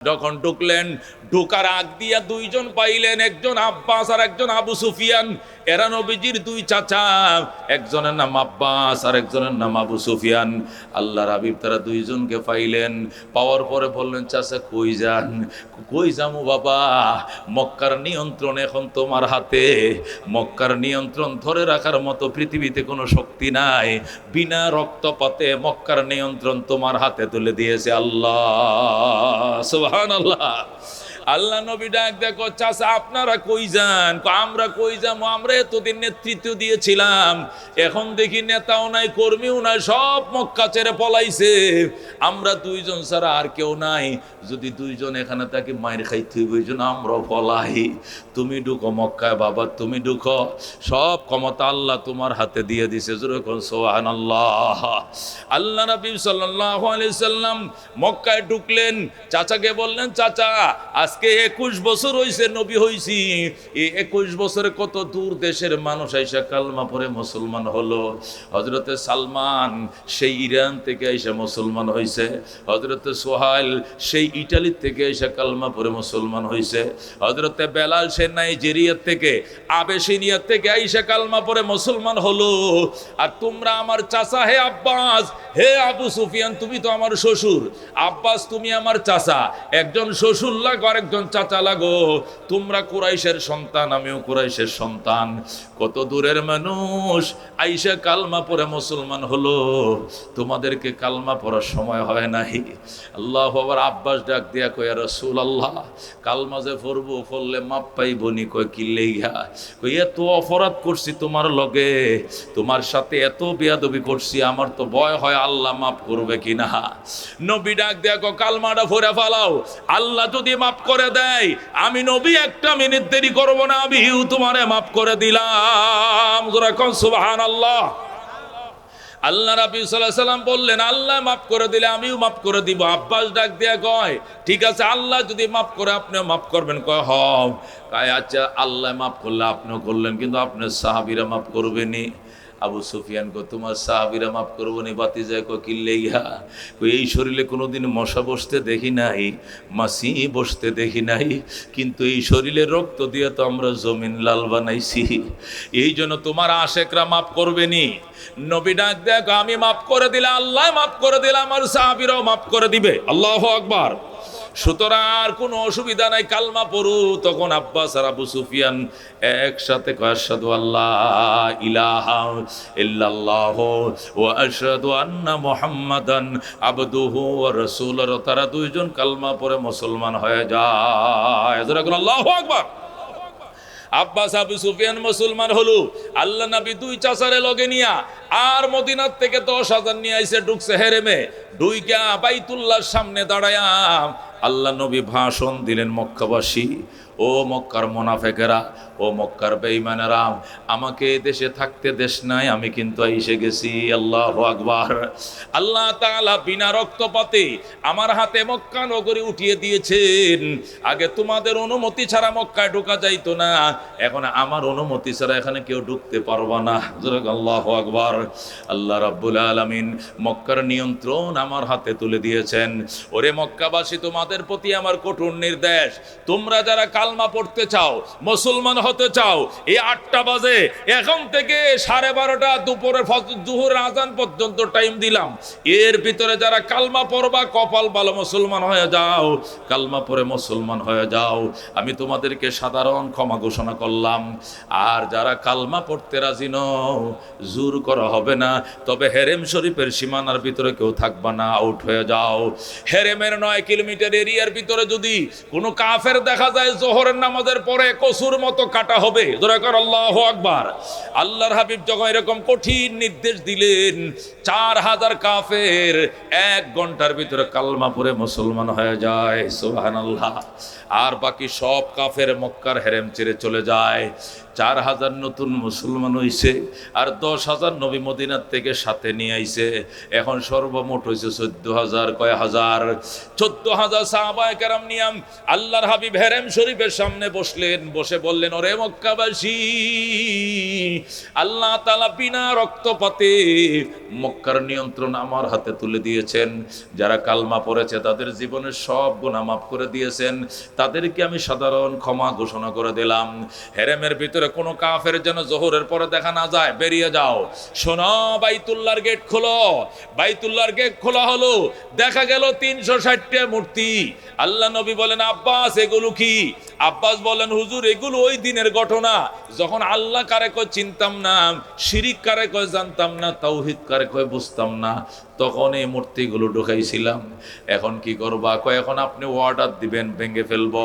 যখন ঢুকলেন, ঢোকার আগ দিয়া দুইজন পাইলেন, একজন আব্বাস আর একজন আবু সুফিয়ান। এরা নবীজির দুই চাচা, একজনের নাম আব্বাস আর একজনের নাম আবু সুফিয়ান। আল্লাহর হাবিব তারা দুইজনকে পাইলেন, পাওয়ার পরে বললেন, চাচা কই যান? কই যামু বাবা, মক্কার নিয়ন্ত্রণ এখন তোমার হাতে। মক্কার নিয়ন্ত্রণ ধরে রাখার মতো পৃথিবীতে কোনো শক্তি নাই। বিনা রক্তপাতে মক্কার নিয়ন্ত্রণ তোমার হাতে তুলে দিয়েছে আল্লাহ। সুবহানাল্লাহ। আল্লাহ নবী ডাক দেখো, চাচা আপনারা কই যান? আমরা কই যাবো, আমরা এতদিন নেতৃত্ব দিয়েছিলাম, এখন দেখি নেতাও নাই কর্মীও নাই, সব মক্কা ছেড়ে পলাইছে, আমরা দুইজন ছাড়া আর কেউ নাই। যদি দুইজন এখানে তাকে মায়ের খাইতে হইব, এই জন্য আমরাও পলাই। তুমি ঢুকো মক্কায় বাবা, তুমি ঢুকো, সব ক্ষমতা আল্লাহ তোমার হাতে দিয়ে দিছে। যেরকম সুবহানাল্লাহ। আল্লাহ নবী সাল্লাল্লাহু আলাইহি সাল্লাম মক্কায় ঢুকলেন, চাচাকে বললেন, চাচা আজকে 21 বছর হইছে নবী হইছি, এই 21 বছরে কত দূর দেশের মানুষ আইসা কালমা পড়ে মুসলমান হলো। হযরতে সালমান সেই ইরান থেকে আইসা মুসলমান হইছে, হযরতে সোহাইল সেই ইটালি থেকে আইসা কালমা পড়ে মুসলমান হইছে, হযরতে বেলাল সে নাইজেরিয়া থেকে, আবেসিনিয়া থেকে আইসা কালমা পড়ে মুসলমান হলো। আর তোমরা আমার চাচা, হে আব্বাস, হে আবু সুফিয়ান, তুমি তো আমার শ্বশুর। আব্বাস তুমি আমার চাচা, একজন শ্বশুর লাগো আর একজন চাচা লাগো। তোমরা কুরাইশের সন্তান, আমিও কুরাইশের সন্তান। কত দূরের মানুষ আইসা কালমা পড়ে মুসলমান হলো, তোমাদেরকে কালমা পড়ার সময় হয় নাই। আল্লাহু আকবার। আব্বাস ডাক দিয়া কয়, ইয়া রাসূলুল্লাহ, কালমা যে পড়বো, পড়লে মাপ পাইব নি? কয় কি লেগা? কই এত অপরাধ করছি তোমার লগে, তোমার সাথে এত বেয়াদবি করছি, আমার তো ভয় হয় আল্লাহ মাফ করবে কিনা। নবী ডাক দিয়া কয়, কালমাটা পড়ে ফেলাও, আল্লাহ যদি মাফ করে দেয়, আমি নবী একটা মিনিট দেরি করব না, আমিও তোমারে মাফ করে দিলাম। যারা কোন সুবহানাল্লাহ। আল্লাহ রাব্বি সাল্লাল্লাহু আলাইহি সাল্লাম বললেন, আল্লাহ মাফ করে দিলে আমিও মাফ করে দিব। আব্বাস ডাক দিয়া কয়, ঠিক আছে, আল্লাহ যদি মাফ করে আপনিও মাফ করবেন? কয় হ। কয় আচ্ছা, আল্লাহ মাফ করলে আপনিও করলেন, কিন্তু আপনার সাহাবীরা মাফ করবেনি? আবু সুফিয়ান কো, তোমার সাহাবীরা মাফ করবো নি? বাতি যায় কো কিল্লে ইহা? এই শরীরে কোনোদিন মশা বসতে দেখি নাই, মাছি বসতে দেখি নাই, কিন্তু এই শরীরে রক্ত দিয়ে তো আমরা জমিন লাল বানাইছি, এই জন্য তোমার আশেকরা মাফ করবে নি। নবী ডাক দেখো, আমি মাফ করে দিলে আল্লাহ মাফ করে দিলে আমার সাহাবীরাও মাফ করে দিবে। আল্লাহু আকবার। সুতরাং আর কোনো অসুবিধা নাই, কালমা পড়ু। তখন আব্বাস আর আবু সুফিয়ান একসাথে কয়, আশহাদু আল্লাহ ইলাহা ইল্লাল্লাহু ওয়া আশহাদু আন্না মুহাম্মাদান আবদুহু ওয়া রাসূলুহু। তারা দুইজন কালমা পড়ে মুসলমান হয়ে যায়। আল্লাহু আকবার। আব্বাস আবু সুফিয়ান মুসলমান হলো। আল্লাহ নবী দুই চাচারে লগে নিয়া আর মদিনার থেকে 10,000 নিয়ে আইসে, ঢুকছে হেরেমে। ঢুইকা বাইতুল্লাহর সামনে দাঁড়ায়া আল্লাহ নবী ভাষণ দিলেন, মক্কাবাসী, ও মক্কার মুনাফিকেরা, ও মক্কার বেঈমানেরা, আমাকে দেশে থাকতে দেশ নাই, আমি কিন্তু এসে গেছি। আল্লাহু আকবার। আল্লাহ তাআলা বিনা রক্তপাতে আমার হাতে মক্কা নগরী উঠিয়ে দিয়েছেন। আগে তোমাদের অনুমতি ছাড়া মক্কায় ঢোকা যাইতো না, এখন আমার অনুমতি ছাড়া এখানে কেউ ঢুকতে পারবে না। আল্লাহু আকবার। আল্লাহ রাব্বুল আলামিন মক্কার নিয়ন্ত্রণ আমার হাতে তুলে দিয়েছেন। ওরে মক্কাবাসী, তোমাদের প্রতি আমার কঠোর নির্দেশ, তোমরা যারা কালমা পড়তে চাও, মুসলমান হতে চাও, এই 8টা বাজে, এখন থেকে 12:30 দুপুরের জোহরের আজান পর্যন্ত টাইম দিলাম, এর ভিতরে যারা কালমা পড়বা, কপাল ভালো, মুসলমান হয়ে যাও, কালমা পড়ে মুসলমান হয়ে যাও, আমি তোমাদেরকে সাধারণ ক্ষমা ঘোষণা করলাম। আর যারা কালমা পড়তে রাজি নও, জোর করা হবে না, তবে হেরেম শরীফের সীমানার ভিতরে কেউ থাকবা না, আউট হয়ে যাও। হেরেমের 9 কিলোমিটার এরিয়ার ভিতরে যদি কোনো কাফের দেখা যায়, জোহরের নামাজের পরে কসুর মতো কাটা হবে। আল্লাহু আকবার। আল্লাহর হাবিব যখন এরকম কঠিন নির্দেশ দিলেন, 4,000 কাফের 1 ঘন্টার ভিতরে কালমা পড়ে মুসলমান হয়ে যায়। সুবহানাল্লাহ। আর বাকি সব কাফের মক্কার হেরেম ছেড়ে চলে যায়। 4,000 নতুন মুসলমান হইছে, আর 10,000 নবী মদিনার থেকে সাথে নিয়ে আইছে। এখন সর্বমোট হয়েছে 14,000। কয় হাজার? 14,000 সাহাবায়ে কেরাম নিয়াম আল্লাহর হাবিব হেরেম শরীফের সামনে বসলেন, বসে বললেন, ওরে মক্কাবাসী, আল্লাহ তাআলা বিনা রক্তপাতে মক্কার নিয়ন্ত্রণ আমার হাতে তুলে দিয়েছেন। যারা কালমা পড়েছে তাদের জীবনের সব গুনাহ মাফ করে দিয়েছেন, তাদেরকে আমি সাধারণ ক্ষমা ঘোষণা করে দিলাম। হেরেমের ভিতরে কোনো কাফের যেন জোহরের পরে দেখা না যায়, বেরিয়ে যাও। শোনো, বাইতুল্লাহর গেট খোলো। বাইতুল্লাহর গেট খোলা হলো, দেখা গেল 360টা মূর্তি। আল্লাহ নবী বলেন, আব্বাস এগুলো কি? আব্বাস বলেন, হুজুর এগুলো ওই দিনের ঘটনা যখন আল্লাহ কারে কয় চিনতাম না, শিরিক কারে কয় জানতাম না, তাওহীদ কারে কয় বুঝতাম না, তখন এই মূর্তিগুলো ঢুকাইছিলাম। এখন কি করবা? কয় এখন আপনি অর্ডার দিবেন, ভেঙে ফেলবো।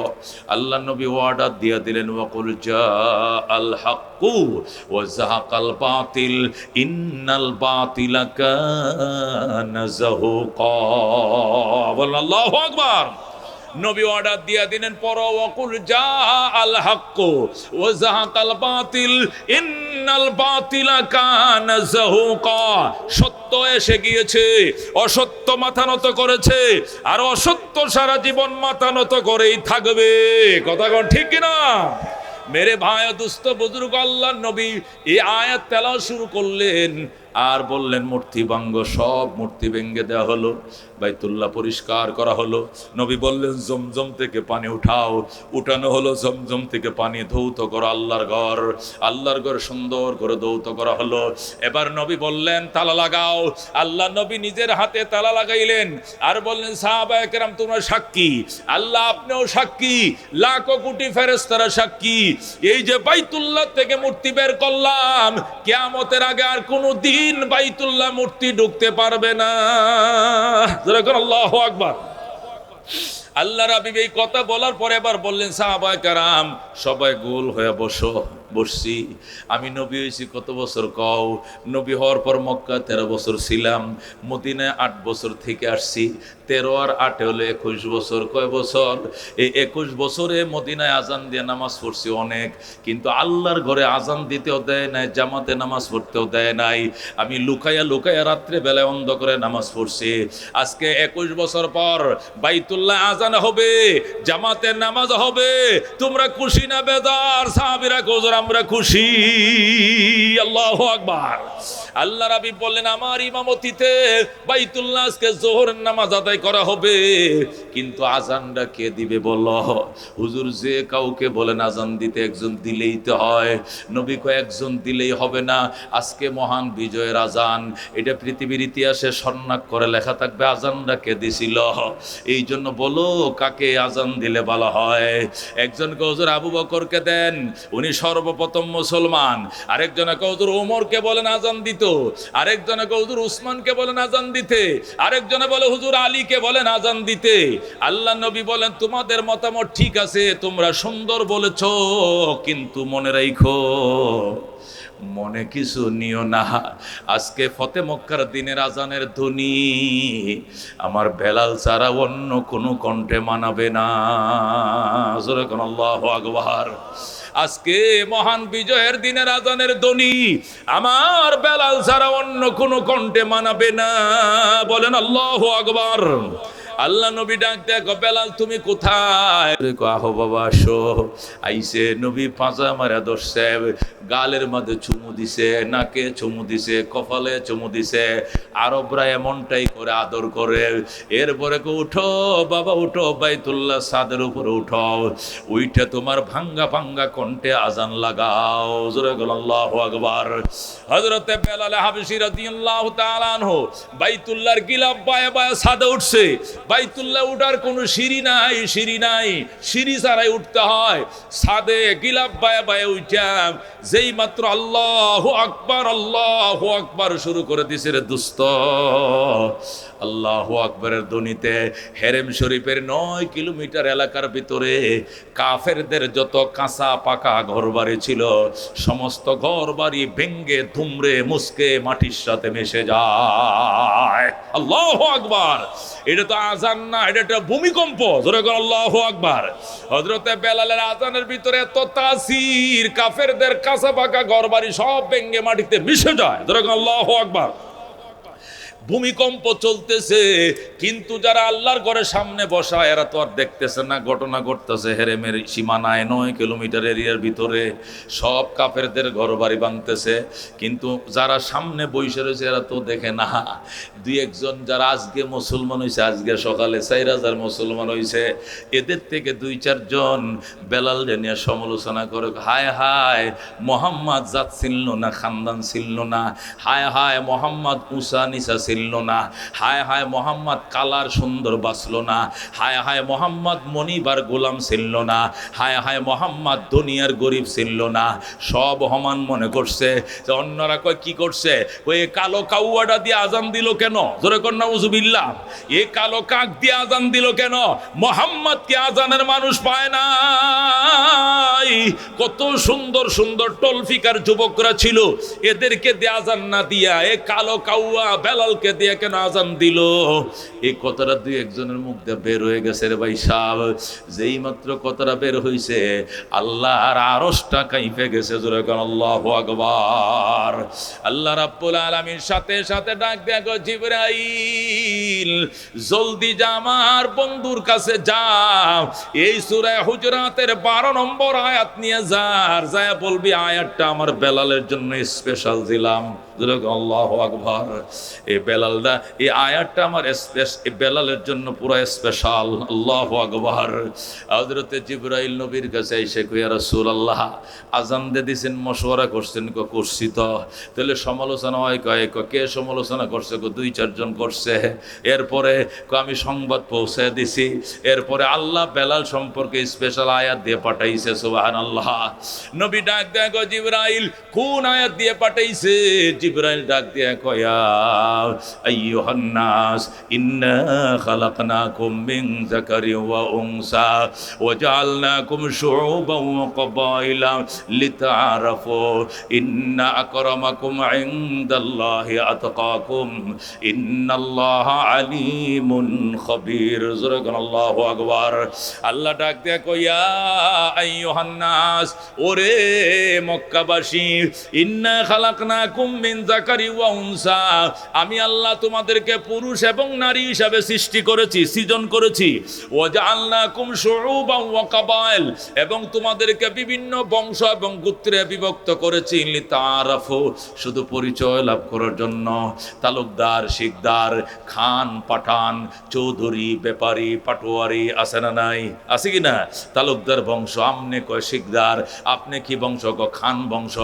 আল্লাহ নবী অর্ডার দিয়ে দিলেন, ওয়াকুল জাআল হাক্কু ওয়া যাহাকাল বাতিল ইন্নাল বাতিলা কানা যাহুকা। বলেন আল্লাহু আকবার। নবী অর্ডার দিয়ে দিলেন, পড়ো, ওয়াকুল জাআল হাক্কু ওয়া যাহাকাল বাতিল ইন্নাল বাতিলা কানা যাহুকা। সত্য এসে গিয়েছে, অসত্য মাথা নত করেছে, আর অসত্য সারা জীবন মাথা নত করেই থাকবে। কথা কোন ঠিক কিনা? মেরে ভাই দুস্থ বুজুর্গ, আল্লাহর নবী এই আয়াত তেলাওয়াত শুরু করলেন আর বললেন, মূর্তি ভাঙ্গ। সব মূর্তি ভেঙে দেওয়া হলো, বাইতুল্লাহ পরিষ্কার করা হলো। নবী বললেন, জমজম থেকে পানি উঠাও। উঠানো হলো, জমজম থেকে পানি ধৌত করো আল্লাহর ঘর। আল্লাহর ঘর সুন্দর করে ধৌত করা হলো। এবার নবী বললেন, তালা লাগাও। আল্লাহ নবী নিজের হাতে তালা লাগাইলেন আর বললেন, সাহাবায়ে কেরাম তোমরা সাক্ষী, আল্লাহ আপনিও সাক্ষী, লাখো কোটি ফেরেশতারা সাক্ষী। এই যে বাইতুল্লাহ থেকে মূর্তি বের করলাম, কিয়ামতের আগে আর কোনো দিন বাইতুল্লাহ মূর্তি ঢুকতে পারবে না। আল্লাহু আকবার। আল্লাহর হাবিব এই কথা বলার পরে এবার বললেন, সাহাবায়ে কেরাম সবাই গোল হয়ে বসো। বসছি। আমি নবী হয়েছি কত বছর কও? নবী হওয়ার পর মক্কা 13 বছর ছিলাম, মদিনায় 8 বছর থেকে আসছি। 13 আর 8 হলো 21 বছর। কয় বছর? এই 21 বছরে মদিনায় আজান দিয়ে নামাজ পড়ছি অনেক, কিন্তু আল্লাহর ঘরে আজান দিতেও দেয় নাই, জামাতে নামাজ পড়তেও দেয় নাই। আমি লুকাইয়া লুকাইয়া রাত্রে বেলায় অন্ধকারে নামাজ পড়ছি। আজকে 21 বছর পর বাইতুল্লাহ আজান হবে, জামাতের নামাজ হবে। তোমরা খুশি না বেজার? সাহাবীরা কওজন আমরা খুশি। আল্লাহু আকবার। আল্লাহর হাবিব বললেন, আমার ইমামতিতে বাইতুল্লাহ আজকে যোহরের নামাজ আদায় করা হবে, কিন্তু আজানটা কে দিবে বলো? হুজুর যে কাউকে বলেন আজান দিতে, একজন দিলেই তো হয়। নবী কয় একজন দিলেই হবে না, আজকে মহান বিজয়ের আজান, এটা পৃথিবীর ইতিহাসে স্বর্ণাক্ষরে লেখা থাকবে আজানটা কে দিছিল। এই জন্য বলো কাকে আজান দিলে ভালো হয়? একজনকে হুজুর আবু বকরকে দেন, উনি সর্বপ্রথম মুসলমান। আরেকজনকে হুজুর ওমরকে বলেন আজান দিত, আরেকজনকে হুজুর উসমানকে বলেন আজান দিতে, আরেকজনে বলে হুজুর আলীকে বলেন আজান দিতে। আল্লাহ নবী বলেন, তোমাদের মতামত ঠিক আছে, তোমরা সুন্দর বলেছো, কিন্তু মনে রাখো মনে কিছু নিও না। আজকে ফতে মক্কার দিনের আজানের ধ্বনি আমার বেলাল ছাড়া অন্য কোনো কণ্ঠে মানাবে না। আল্লাহু আকবার। আজকে মহান বিজয়ের দিনের আজানের ধ্বনি আমার বেলাল ছাড়া অন্য কোনো কণ্ঠে মানাবে না। বলেন আল্লাহু আকবার। আল্লাহ নবী ডাক দেখো, বেলাল তুমি কোথায়? আহো বাবা আসো। আইসে নবী পাঁচা মারা ধরছে, গালের মধ্যে চুমু দিছে, নাকে চুমু দিছে, কপালে চুমু দিছে। আরবরা এমনটাই করে আদর করে। এরপরে উঠো বাবা উঠো, বাইতুল্লাহ ছাদের উপরে উঠো, উইঠে তোমার ভাঙ্গা ভাঙ্গা কণ্ঠে আজান লাগাও। জোরে বলো আল্লাহু আকবার। হযরতে বেলাল হাবশী রাদিয়াল্লাহু তাআলা আনহু বাইতুল্লাহর গিলাফ বায়ে বায়ে ছাদে উঠছে। বাইতুল্লাহ উঠার কোনো সিঁড়ি নাই, সিঁড়ি নাই, সিঁড়ি ছাড়াই উঠতে হয়। ছাদে গিলাফ বায়ে বায়ে উঠা যেই মাত্র আল্লাহু আকবার শুরু করে দিছে রে দোস্ত, আল্লাহু আকবরের ধ্বনিতে হেরেম শরীফের 9 কিলোমিটার এলাকার ভিতরে কাফেরদের যত কাঁচা পাকা ঘরবাড়ি ছিল, সমস্ত ঘরবাড়ি ভেঙ্গে ধুমরে মুসকে মাটির সাথে মিশে যায়। আল্লাহু আকবার। এটা তো আজান না, এটা একটা ভূমিকম্প। জোরে করে আল্লাহু আকবার। হযরতে বেলালের আজানের ভিতরে এত তাসির, কাফেরদের কাঁচা পাকা ঘরবাড়ি সব ভেঙ্গে মাটিতে মিশে যায়। জোরে করে আল্লাহু আকবার। ভূমিকম্প চলতেছে, কিন্তু যারা আল্লাহর ঘরের সামনে বসা এরা তো আর দেখতেছে না ঘটনা ঘটতেছে হেরেমের সীমানায় 9 কিলোমিটার এরিয়ার ভিতরে সব কাফেরদের ঘর বাড়ি ভাঙতেছে, কিন্তু যারা সামনে বসে রয়েছে এরা তো দেখে না। দুই একজন যারা আজকে মুসলমান হয়েছে, আজকে সকালে 4000 মুসলমান হয়েছে, এদের থেকে 2-4 জন বেলাল নিয়ে সমালোচনা করে, হায় হায় মোহাম্মদ জাত ছিল না, খানদান ছিল না, হায় হায় মোহাম্মদ উষা নিসা ছিল না, হায় হায় মোহাম্মদ কালার সুন্দর বাঁচল না, হায় হায় মোহাম্মদ মনিবার গোলাম ছিল না, হায় হায় মোহাম্মদ দুনিয়ার গরিব ছিল না। সব সমান মনে করছে। অন্যরা কয় কি করছে, ওই কালো কাউয়াটা দিয়ে আজান দিল কেন? জোরে কর নাউজুবিল্লাহ। এ কালো কাক দিয়ে আজান দিল কেন? মোহাম্মদ কে আজানের মানুষ পায় না। কত সুন্দর সুন্দর টলফিকার যুবকরা ছিল, এদেরকে দিয়ে আজান না দিয়া এ কালো কাউয়া বেলালকে দিয়ে কেন আজান দিল? এই কথাটা দুই একজনের মুখ দিয়ে বের হয়ে গেছে রে ভাই সাহেব। যেই মাত্র কথাটা বের হয়েছে আল্লাহর আরশটা কাঁপে গেছে। জোরে কোন আল্লাহু আকবার। আল্লাহ রাব্বুল আলামিন সাথে সাথে ডাক দেয়া গো, জিবরাইল জলদি যা আমার বন্ধুর কাছে যাও, এই সূরা হুজরাতের 12 নম্বর আয়াত নিয়ে যায় বলবি আয়াতটা আমার বেলালের জন্য স্পেশাল দিলাম। আল্লাহু আকবার। এই বেলালটা, এই আয়াতটা আমার বেলালের জন্য পুরো স্পেশাল। আল্লাহু আকবার। হযরতে জিবরাইল নবীর কাছে এসে কই, ইয়া রাসূলুল্লাহ আজান দিয়ে দিছেন, মশওয়ারা করছেন? করছি তো। তাহলে সমালোচনা হয় কয়, কে সমালোচনা করছে? 2-4 জন করছে। এরপরে আমি সংবাদ পৌঁছে দিছি, এরপরে আল্লাহ বেলাল সম্পর্কে স্পেশাল আয়াত দিয়ে পাঠাইছে। সুবহানাল্লাহ। নবী ডাক দেয় গো, জিবরাইল কোন আয়াত দিয়ে পাঠাইছে? জিবরাইল ডাক দিয়ে কয়, আইয়ুহান নাস ইন্না খালাকনাকুম মিন যাকারিন ওয়া উনসা ওয়া জাআলনাকুম শুউবান ওয়া ক্বাবাইলা লিতাআরাফু ইন্না আকরামাকুম ইনদাল্লাহি আতকাকুম ইন্নাল্লাহা আলিমুন খাবীর। জোরে কোন আল্লাহু আকবার। আল্লাহ ডাক দেয়া কইয়া, আইয়ুহান নাস, ওরে মক্কাবাসী, ইন্না খালাকনাকুম মিন যাকারি ওয়া উনসা, আমি আল্লাহ তোমাদেরকে পুরুষ এবং নারী হিসাবে সৃষ্টি করেছি, সৃজন করেছি। ওয়া জাআলনাকুম শুউবান ওয়া ক্বাবাইল, এবং তোমাদেরকে বিভিন্ন বংশ এবং গোত্রে বিভক্ত করেছি। লিতাআরাফু, শুধু পরিচয় লাভ করার জন্য। তালুকদার, শিকদার, খান, পাঠান, চৌধুরী, ব্যাপারী, পাটোয়ারি আছে না নাই? আছে কি না? তালুকদার বংশ, আমনে কয় শিকদার, আপনি কি বংশ? খান বংশ।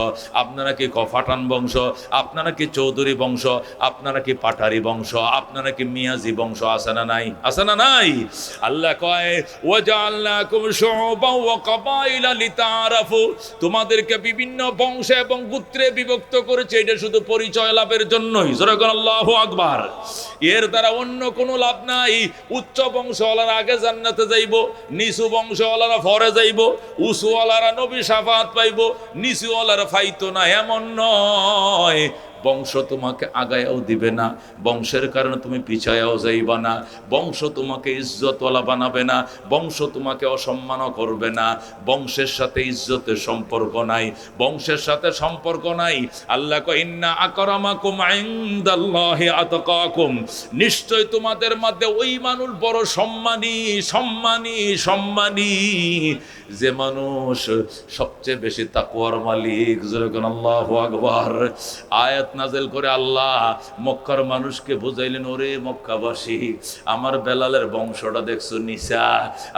আপনারা কি পাঠান বংশ? আপনারা কি চৌধুরী বংশ? আপনারা কি পাঠারি বংশ? আপনারা কি মিয়াজি বংশ? আছে না নাই? আছে না নাই? আল্লাহ কয়, ওয়া জাআলনাকুম শুউবান ওয়া ক্বাবাইলা লিতাআরাফু, তোমাদেরকে বিভিন্ন বংশ এবং গোত্রে বিভক্ত করেছে, এটা শুধু পরিচয় লাভের জন্যই। জোরে বলেন আল্লাহু আকবার। এর দ্বারা অন্য কোনো লাভ নাই। উচ্চ বংশওয়ালারা আগে জান্নাতে যাইব, নিচু বংশওয়ালারা পরে যাইব, উঁচুওয়ালারা নবী শাফাত পাইব, নিচুওয়ালারা পাইতো না, এমন নয়। বংশ তোমাকে আগায়াও দিবে না, বংশের কারণে তুমি পিছায়াও যাইবা না, বংশ তোমাকে ইজ্জতওয়ালা বানাবে না, বংশ তোমাকে অসম্মানও করবে না। বংশের সাথে ইজ্জতের সম্পর্ক নাই, বংশের সাথে সম্পর্ক নাই। আল্লাহ কয়, ইন্না আকরামাকুম ইনদাল্লাহি আতকাকুম, নিশ্চয় তোমাদের মধ্যে ওই মানুষ বড় সম্মানী, সম্মানী, সম্মানী, যে মানুষ সবচেয়ে বেশি তাকওয়ার মালিক। যেরকম আল্লাহু আকবার। আয়াত নাজেল করে আল্লাহ মক্কার মানুষকে বুঝাইলেন, ওরে মক্কাবাসী, আমার বেলালের বংশটা দেখছো নিসা,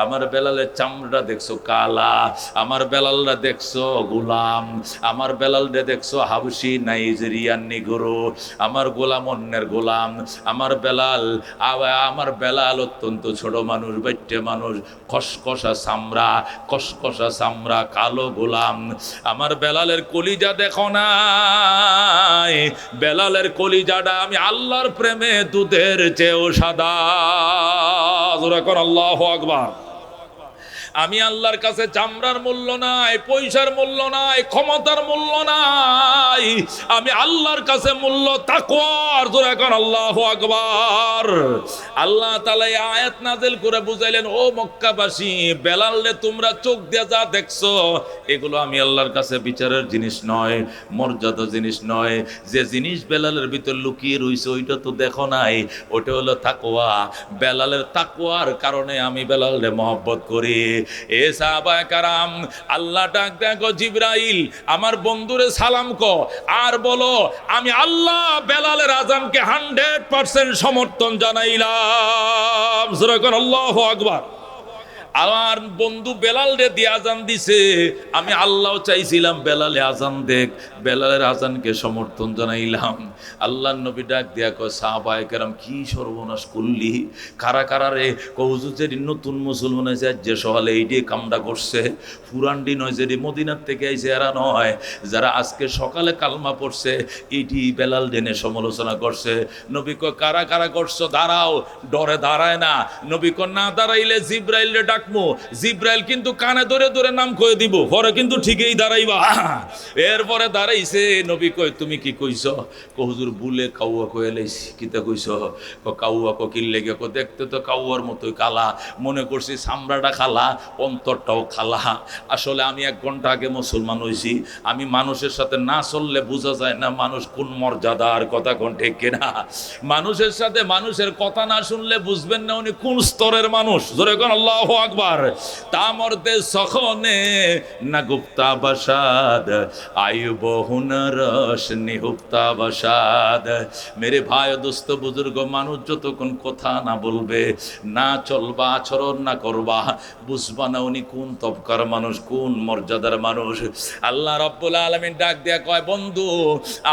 আমার বেলালের চামড়া দেখছো কালা, আমার বেলালরা দেখছো গোলাম, আমার বেলালরে দেখছো হাবশি, নাইজেরিয়ান, নিগ্রো, আমার গোলাম অন্যের গোলাম, আমার বেলাল অত্যন্ত ছোট মানুষ, বাইটে মানুষ, খসখসা চামড়া, কসকসা চামড়া, কালো গোলাম। আমার বেলালের কলিজা দেখো না, বেলালের কলিজাটা আমি আল্লাহর প্রেমে দুধের চেয়েও সাদা। আল্লাহু আকবার। আমি আল্লাহর কাছে চামড়ার মূল্য নাই, পয়সার মূল্য নাই, ক্ষমতার মূল্য নাই, আমি আল্লাহর কাছে মূল্য তাকওয়ার। জোরে এখন আল্লাহু আকবার। আল্লাহ তাআলা এই আয়াত নাযিল করে বুঝাইলেন, ও মক্কাবাসী, বেলালে তোমরা চোখ দিয়ে যা দেখছো এগুলো আমি আল্লাহর কাছে বিচারের জিনিস নয়, মর্যাদা জিনিস নয়। যে জিনিস বেলালের ভিতর লুকিয়ে রইছে ওইটা তো দেখো নাই, ওটা হলো তাকওয়া। বেলালের তাকওয়ার কারণে আমি বেলালে মহব্বত করি। এ সাহাবায়ে কারাম, আল্লাহ ডাক দেখো, জিবরাইল আমার বন্ধুরে সালাম কো আর বলো আমি আল্লাহ বেলালের আযানকে 100% সমর্থন জানাইলাম। জোরে কোন আল্লাহু আকবার। আমার বন্ধু বেলাল রে দিয়ে আজান দিছে, আমি আল্লাহ চাইছিলাম বেলালে আজান দেখ, বেলালের আজানকে সমর্থন জানাইলাম। আল্লাহর নবী ডাক দিয়া কয়, সাহাবায়ে কেরাম কি সর্বনাশ করলি, কারা কারা রে? কৌজুজের নতুন মুসলমান হয়েছে যে সকালে এইটি কামটা করছে, পুরান্ডি নয় যে মদিনার থেকে আইছে এরা নয়, যারা আজকে সকালে কালমা পড়ছে এইটি বেলাল দেনে সমালোচনা করছে। নবী কয় কারা কারা করছো? দাঁড়াও। ডরে দাঁড়ায় না। নবী কয় না দাঁড়াইলে জিব্রাইল রে ডাকমু, জিব্রাইল কিন্তু কানে ধরে ধরে নাম কয়ে দিব, পরে কিন্তু ঠিকই দাঁড়াইবা। এরপরে দাঁড়াইছে। নবী কয় তুমি কি কইছ? হুজুর বুলে কাউয়া কয়ে লাইছি। কিতা কইছ? কাউয়া কিল লেগে দেখতে তো কাউয়ার মতোই কালা, মনে করছি চামড়াটা খালা, অন্তরটাও খালা। আসলে আমি 1 ঘন্টা আগে মুসলমান হইছি, আমি মানুষের সাথে না চললে বোঝা যায় না মানুষ কোন মর্যাদার। কথা কোন ঠিক কিনা? মানুষের সাথে মানুষের কথা না শুনলে বুঝবেন না উনি কোন স্তরের মানুষ। জোরে কোন আল্লাহু আকবার। তা মর্দে সখনে না গুপ্তা বাসাদ, আয়ুব হুনরস নিহুপ্তা বাসাদ। মেরে ভাই দোস্ত বুজুর্গ, মানুষ যতক্ষণ কথা না বলবে, না চলবা, আচরণ না করবা, বুঝবা না উনি কোন তবকার মানুষ, কোন মর্যাদার মানুষ। আল্লাহ রাব্বুল আলামিন ডাক দিয়া কয়, বন্ধু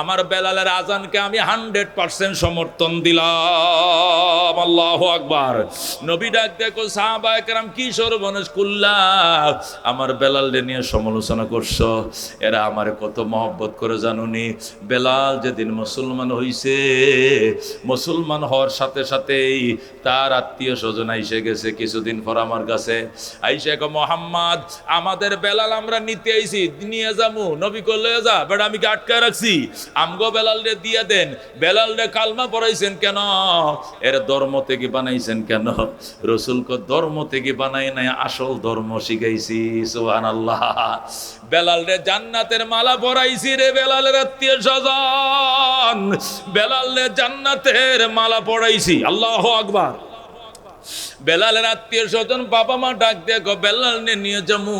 আমার বেলালের আজানকে আমি 100% সমর্থন দিলাম। আল্লাহু আকবার। নবী ডাক দিয়া কয়, সাহাবায়ে কেরাম কি সর্বনাশ করলা, আমার বেলালকে নিয়ে সমালোচনা করছো। এরা আমারে কত মহব্বত করে জানুনি। বেলাল যেদিন মুসলমান হইছে, মুসলমান হওয়ার সাথে সাথেই তার আত্মীয় স্বজন আইসে গেছে। কিছুদিন পর আমার কাছে আইসে কয়, মোহাম্মদ আমাদের বেলাল আমরা নিতে আইছি, নিয়ে যামু। নবী কই লয়ে যা, বেটা আমি কি আটকায় রাখছি? আমগো বেলাল রে দিয়ে দেন। বেলাল রে কালমা পড়াইছেন কেন? এর ধর্ম থেকে বানাইছেন কেন? রাসূল কয় ধর্ম থেকে বানাই নাই, আসল ধর্ম শিখাইছি। সুবহানাল্লাহ। বেলাল রে জান্নাতের মালা পরাইছি রে বেলালের আত্মীয় স্বজন, বেলাল রে জান্নাতের মালা পরাইছি। আল্লাহু আকবার। বেলালের আত্মীয় স্বজন বাবা মা ডাক দেখো, বেলাল নিয়ে যামু।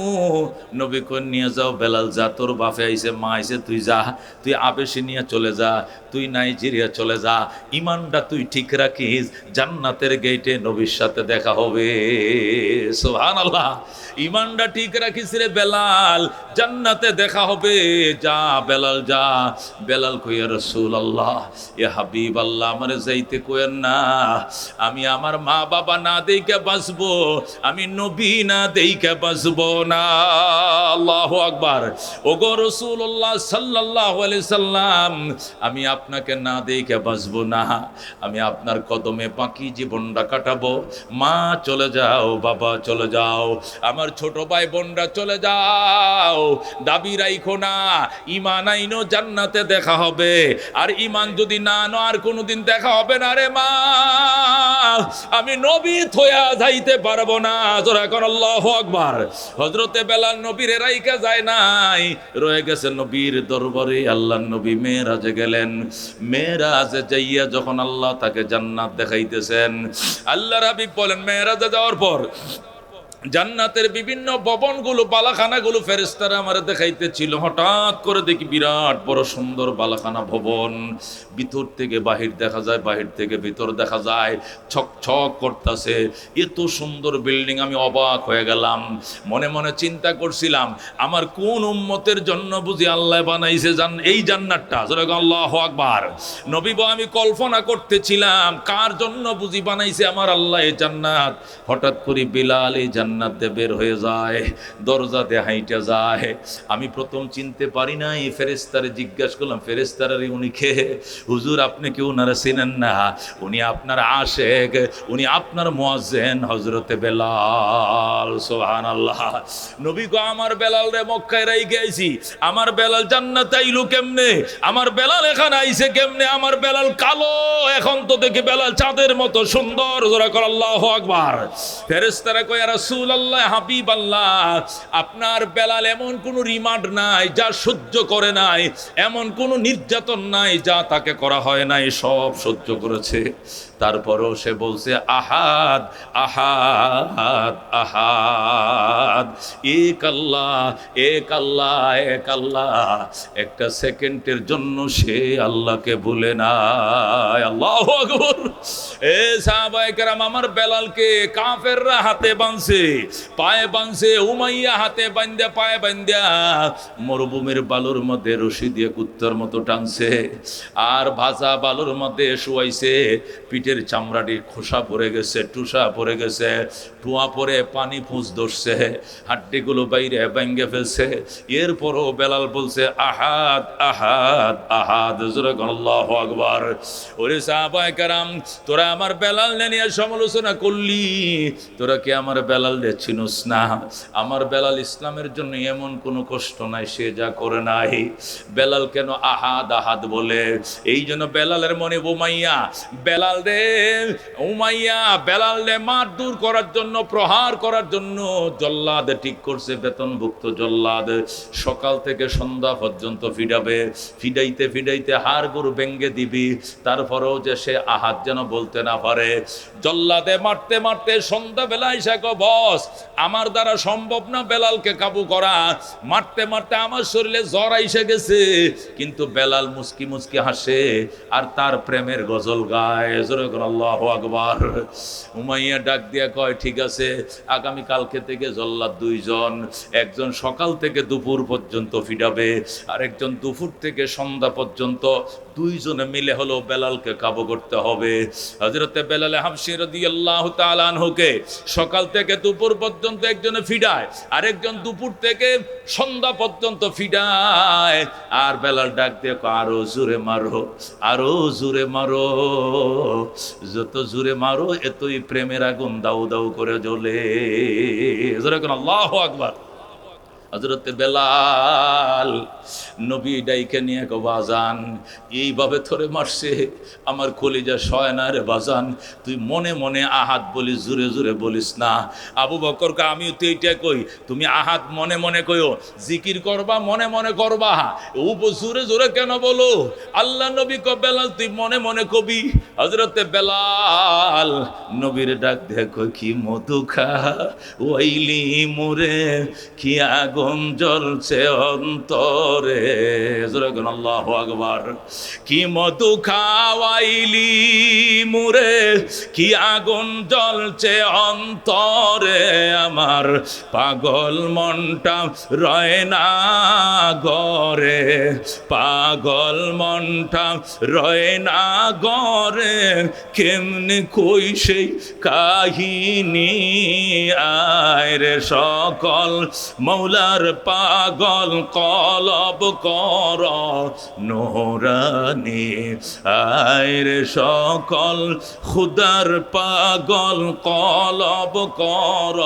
নবী কই নিয়ে যাও, বেলাল যা, তোর বাপে আইছে, মা আইছে, তুই যা, তুই আবেশে নিয়ে চলে যা, তুই নাইজেরিয়া চলে যা, ইমানটা তুই ঠিক রাখিস, জান্নাতের গেটে নবীর সাথে দেখা হবে। সুবহানাল্লাহ। ইমানটা ঠিক রাখিস রে বেলাল, জান্নাতে দেখা হবে। যা বেলাল যা। বেলাল কইয়া রাসূলুল্লাহ, এ হাবিব আল্লাহ, আমারে যাইতে কইেন না, আমি আমার মা বাবা না দেইকে বাঁচবো, আমি নবী না দেইকে বাঁচবো না। আল্লাহু আকবার। ওগো রাসূলুল্লাহ সাল্লাল্লাহু আলাইহি সাল্লাম, আমি আপনাকে না দেইকে বাঁচবো না, আমি আপনার কদমে বাকি জীবনটা কাটাবো। মা চলে যাও, বাবা চলে যাও, আমার ছোট ভাই বোনরা চলে যাও, দাবি রাইখো না, ঈমান আইনো জান্নাতে দেখা হবে। আর ঈমান যদি না আনো আর কোনোদিন দেখা হবে না রে মা, আমি নবী থয়া যাইতে পারবো না। জোরে কর আল্লাহু আকবার। হযরতে বেলাল নবীর রাইখা যায় নাই, রয়ে গেছে নবীর দরবারে। আল্লাহর নবী মেরাজে গেলেন। মেরাজে যাইয়া যখন আল্লাহ তাকে জান্নাত দেখাইতেছেন, আল্লাহর হাবিব বলেন, মেরাজে যাওয়ার পর জান্নাতের বিভিন্ন ভবনগুলো, বালাখানাগুলো ফেরেশতারা আমার দেখাইতেছিল। হঠাৎ করে দেখি বিরাট বড় সুন্দর বালাখানা ভবন, ভিতর থেকে বাহির দেখা যায়, বাহির থেকে ভিতর দেখা যায়, ছকছক করতেছে। এত সুন্দর বিল্ডিং, আমি অবাক হয়ে গেলাম। মনে মনে চিন্তা করছিলাম, আমার কোন উম্মতের জন্য বুঝি আল্লাহ বানাইছে এই জান্নাতটা। আল্লাহু আকবার। নবী বলেন, আমি কল্পনা করতেছিলাম কার জন্য বুঝি বানাইছে আমার আল্লাহ এই জান্নাত। হঠাৎ করে বিলাল এই জান্নাতে বের হয়ে যায়, দরজাতে হাইটা যায়। আমি প্রথম চিনতে পারি না, এই ফেরেশতারে জিজ্ঞাসা করলাম, ফেরেশতারা উনি কে? হুজুর আপনি কি ওনারা চিনেন না? উনি আপনার আশেক, উনি আপনার মুয়াজ্জিন হযরতে বেলাল। সুবহানাল্লাহ। নবী গো আমার বেলাল রে মক্কায় রাইখে আইছি, আমার বেলাল জান্নাতে আইলো কেমনে, আমার বেলাল এখানে আইছে কেমনে, আমার বেলাল কালো, এখন তো দেখি বেলাল চাঁদের মতো সুন্দর। জোরে কর আল্লাহু আকবার। ফেরেশতারা কয় ইয়া রাসূলুল্লাহ, হাবিবাল্লাহ, আপনার বেলাল এমন কোন রিমান্ড নাই যা সহ্য করে নাই, এমন কোন নির্যাতন নাই যা তাকে করা হয় নাই, সব সহ্য করেছে। তারপরও সে বলছে আহাদ আহাদ আহাদ, এক আল্লাহ এক আল্লাহ এক আল্লাহ। একটা সেকেন্ডের জন্য সে আল্লাহকে ভুলে নাই। আল্লাহু আকবার। এ সাহাবায়ে কেরাম, আমার বেলালকে কাফেররা হাতে বাঁধছে, পায়ে বাঁধছে, উমাইয়া হাতে বাঁধা পায়ে বাঁধা মরুভূমির বালুর মধ্যে রশি দিয়ে কুত্তার মতো টানছে, আর ভাজা বালুর মধ্যে শুয়াইছে। পিঠের চামড়াটি খোসা পড়ে গেছে, টুসা পড়ে গেছে, টুয়া পরে পানি ফুঁস ধরছে, হাড্ডিগুলো বাইরে ভেঙে ফেলছে। এরপরও বেলাল বলছে আহাদ আহাদ আহাদ। জোরে বল আল্লাহু আকবার। ওরে সাহাবায়ে কেরাম, তোরা আমার বেলাল নিয়ে সমালোচনা করলি, তোরা কি আমার বেলাল চিনোস না? আমার বেলাল ইসলামের জন্য এমন কোনো কষ্ট নাই সে যা করে নাই। বেলাল কেন আহাদ আহাদ বলে? এই জন্য বেলালের মনে উমাইয়া, বেলাল রে উমাইয়া বেলাল রে মার দূর করার জন্য, প্রহার করার জন্য জল্লাদ ঠিক করছে, বেতনভুক্ত জল্লাদ। সকাল থেকে সন্ধ্যা পর্যন্ত ফিডাবে, ফিডাইতে ফিডাইতে হাড় গরু ভেঙ্গে দিবি, তারপরেও যে সে আহাদ যেন বলতে না পারে। জল্লাদে মারতে মারতে সন্ধ্যাবেলায় সে বস, আমার দ্বারা সম্ভব না বেলালকে কাবু করা, মারতে মারতে আমার শরীরে জ্বর আইসে গেছে। কিন্তু বেলাল মুস্কি মুস্কি হাসে আর তার প্রেমের গজল গায়। জোরে করে আল্লাহু আকবার। উমাইয়া ডাক দিয়া কয় ঠিক আছে, আগামী কালকে থেকে জল্লাদ দুইজন, একজন সকাল থেকে দুপুর পর্যন্ত ফিডাবে, আর একজন দুপুর থেকে সন্ধ্যা পর্যন্ত, দুইজনে মিলে হলো বেলালকে কাবু করতে হবে। হযরতে বেলাল হাবশী রাদিয়াল্লাহু তাআলা আনহুকে সকাল থেকে দুপুর পর্যন্ত একজনে ফিডায়, আরেকজন দুপুর থেকে সন্ধ্যা পর্যন্ত ফিডায়। আর বেলাল ডাক দিয়ে আরো জোরে মারো, আরো জোরে মারো, যত জোরে মারো এতই প্রেমের আগুন দাউ দাউ করে জ্বলে। জোরে কোন আল্লাহু আকবার। হযরতে বেলাল নবী ডাইকে নিয়ে গো বাজান, এইভাবে ধরে মারছে আমার কলিজা সয় না রে বাজান, তুই মনে মনে আহাত বলিস, জোরে জোরে বলিস না। আবু বকরকে আমিও তো এইটা কই, তুমি আহাত মনে মনে কইও, জিকির করবা মনে মনে করবা, জোরে জোরে কেন বলো? আল্লাহ নবী ক বেলাল তুই মনে মনে কবি। হযরতে বেলাল নবীর ডাক দেখো, কি মধু খা ওইলি মোরে, কি আগুন জ্বলছে অন্তরে। আল্লাহু আকবার। কি মধু খাওয়াইলি মুরে, কি আগুন জ্বলছে অন্তরে, আমার পাগল মনটা রয় না গরে, পাগল মনটা রয় না গরে, কেমনে কই সেই কাহিনী, আয় রে সকল মৌলার পাগল কলব কর নোরানি, আয় রে সকল খুদার পাগল কলব কর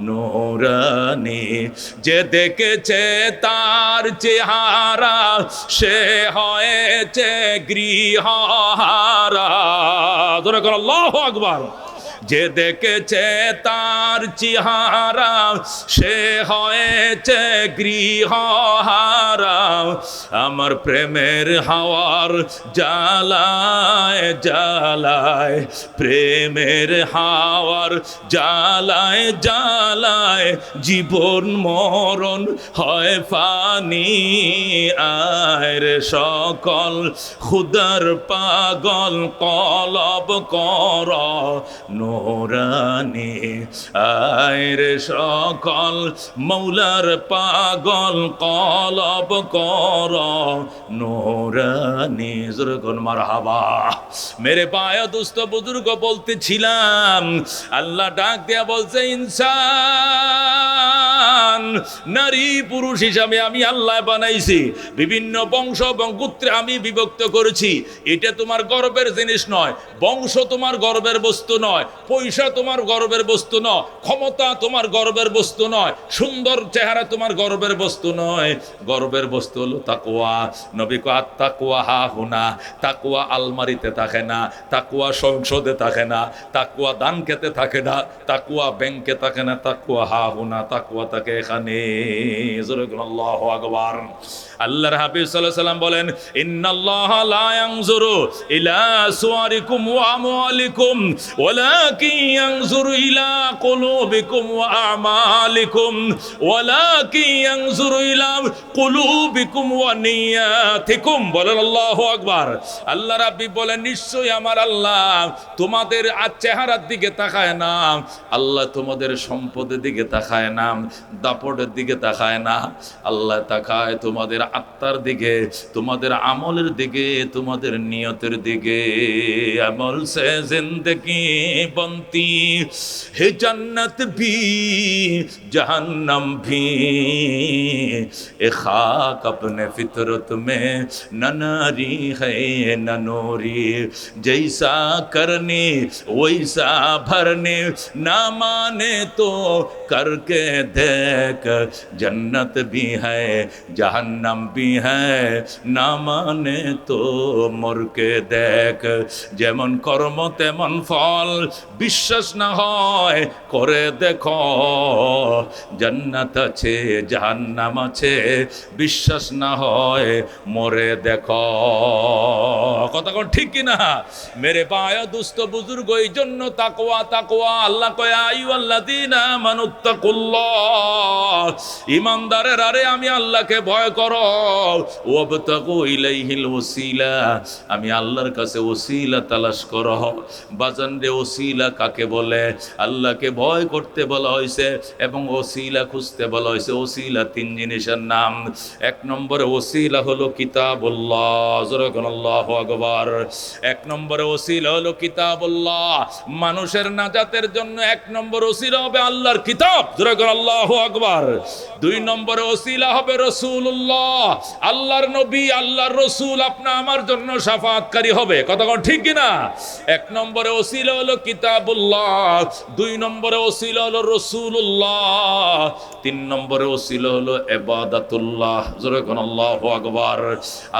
নোরানি। যে দেখেছে তার চেহারা সে হয়েছে গৃহহারা। ধরে কর আল্লাহু আকবার। যে দেখেছে তার চেহারা সে হয়েছে গৃহহারা, আমার প্রেমের হাওয়ার জ্বালায় জ্বালায়, প্রেমের হাওয়ার জ্বালায় জ্বালায়, জীবন মরণ হয় ফানি, আয় রে সকল খুদার পাগল কলব কর নোরানি, আয় রে সকল মৌলার পাগল কলব কর নোরানি। জোরে মারহাবা। মেরে পায়া দুস্থ বুজুর্গ বলতেছিলাম, আল্লাহ ডাক দেয়া বলছে ইনসান নারী পুরুষ হিসাবে আমি আল্লাহ বানাইছি, বিভিন্ন বংশ এবং গোত্রে আমি বিভক্ত করেছি। এটা তোমার গর্বের জিনিস নয়, বংশ তোমার গর্বের বস্তু নয়, পয়সা তোমার গর্বের বস্তু নয়, ক্ষমতা তোমার গর্বের বস্তু নয়, সুন্দর চেহারা তোমার গর্বের বস্তু নয়। গর্বের বস্তু হলো তাকওয়া। নবী কো আত্তাকওয়া হা হুনা, তাকওয়া আলমারিতে থাকে না, তাকওয়া সংসদে থাকে না, তাকওয়া দান খেতে থাকে না, তাকওয়া ব্যাংকে থাকে না, তাকওয়া হা হুনা, তাকওয়া থাকে এখানে। আল্লাহু আকবার। আল্লাহর হাবিব সাল্লাল্লাহু আলাইহি ওয়াসাল্লাম বলেন, ইন্নাল্লাহা লা ইয়ানজুরু ইলা সুওয়ারিকুম ওয়া আমওয়ালিকুম ওয়ালাকিন ইয়ানজুরু ইলা কুলুবিকুম ওয়া আমালিকুম ওয়ালাকিন ইয়ানজুরু ইলা কুলুবিকুম ওয়া নিয়াতিকুম। বলেন আল্লাহু আকবার। আল্লাহ রাব্বি বলেন, নিশ্চয়ই আমার আল্লাহ তোমাদের চেহারার দিকে তাকায় না, আল্লাহ তোমাদের সম্পদের দিকে তাকায় না, দাপটের দিকে তাকায় না, আল্লাহ তাকায় তোমাদের আত্মার দিকে, তোমাদের আমলের দিকে, তোমাদের নিয়তের দিকে। আমল সে জিंदगी बनती है जन्नत भी जहन्नम भी, ए खाक अपने फितरत में न नारी है न नूरी, जैसा करने वैसा भरने, ना माने तो करके देख, जन्नत भी है जहन्नम भी है, ना माने तो मर के देख। যেমন কর্ম তেমন ফল, বিশ্বাস না হয় করে দেখো, জান্নাত আছে জাহান্নাম আছে, বিশ্বাস না হয় মরে দেখো। কথা কোন ঠিক কি না? মেরে পায়া দুস্থ বুজুর্গ, এই জন্য তাকওয়া তাকওয়া। আল্লাহ কয় আইয়ুহাল্লাযীনা আমানুত্তাকুল্লাহ, ঈমানদারের আরে আমি আল্লাহকে ভয় করো। ওয়াবতাগু ইলাইহিল ওসিলা, আমি আল্লাহর কাছে ওসিলা তালাশ করো। বাজান রে, ওসিলা কাকে বলে? আল্লাহকে ভয় করতে বলা হয়েছে এবং ওসিলা খুঁজতে বলা হয়েছে। ওসিলা তিন জিনিসের নাম। এক নম্বরে ওসিলা হলো কিতাবুল্লাহ, জোরে বলুন আল্লাহু আকবার। এক নম্বরে ওসিলা হলো কিতাবুল্লাহ, মানুষের নাজাতের জন্য এক নম্বর ওসিলা হবে আল্লাহর কিতাব, জোরে বলুন আল্লাহু আকবার। দুই নম্বরে ওসিলা হবে রাসূলুল্লাহ, আল্লাহর নবী, আল্লাহর রাসূল আপনা আমার জন্য শাফাআতকারী হবে। কথা কোন ঠিক কি না? এক নম্বরে ওসিলা হলো কিতাবুল্লাহ, দুই নম্বরে ওসিলা হলো রাসূলুল্লাহ, তিন নম্বরে ওসিলা হলো ইবাদাতুল্লাহ, জোরে কোন আল্লাহু আকবার।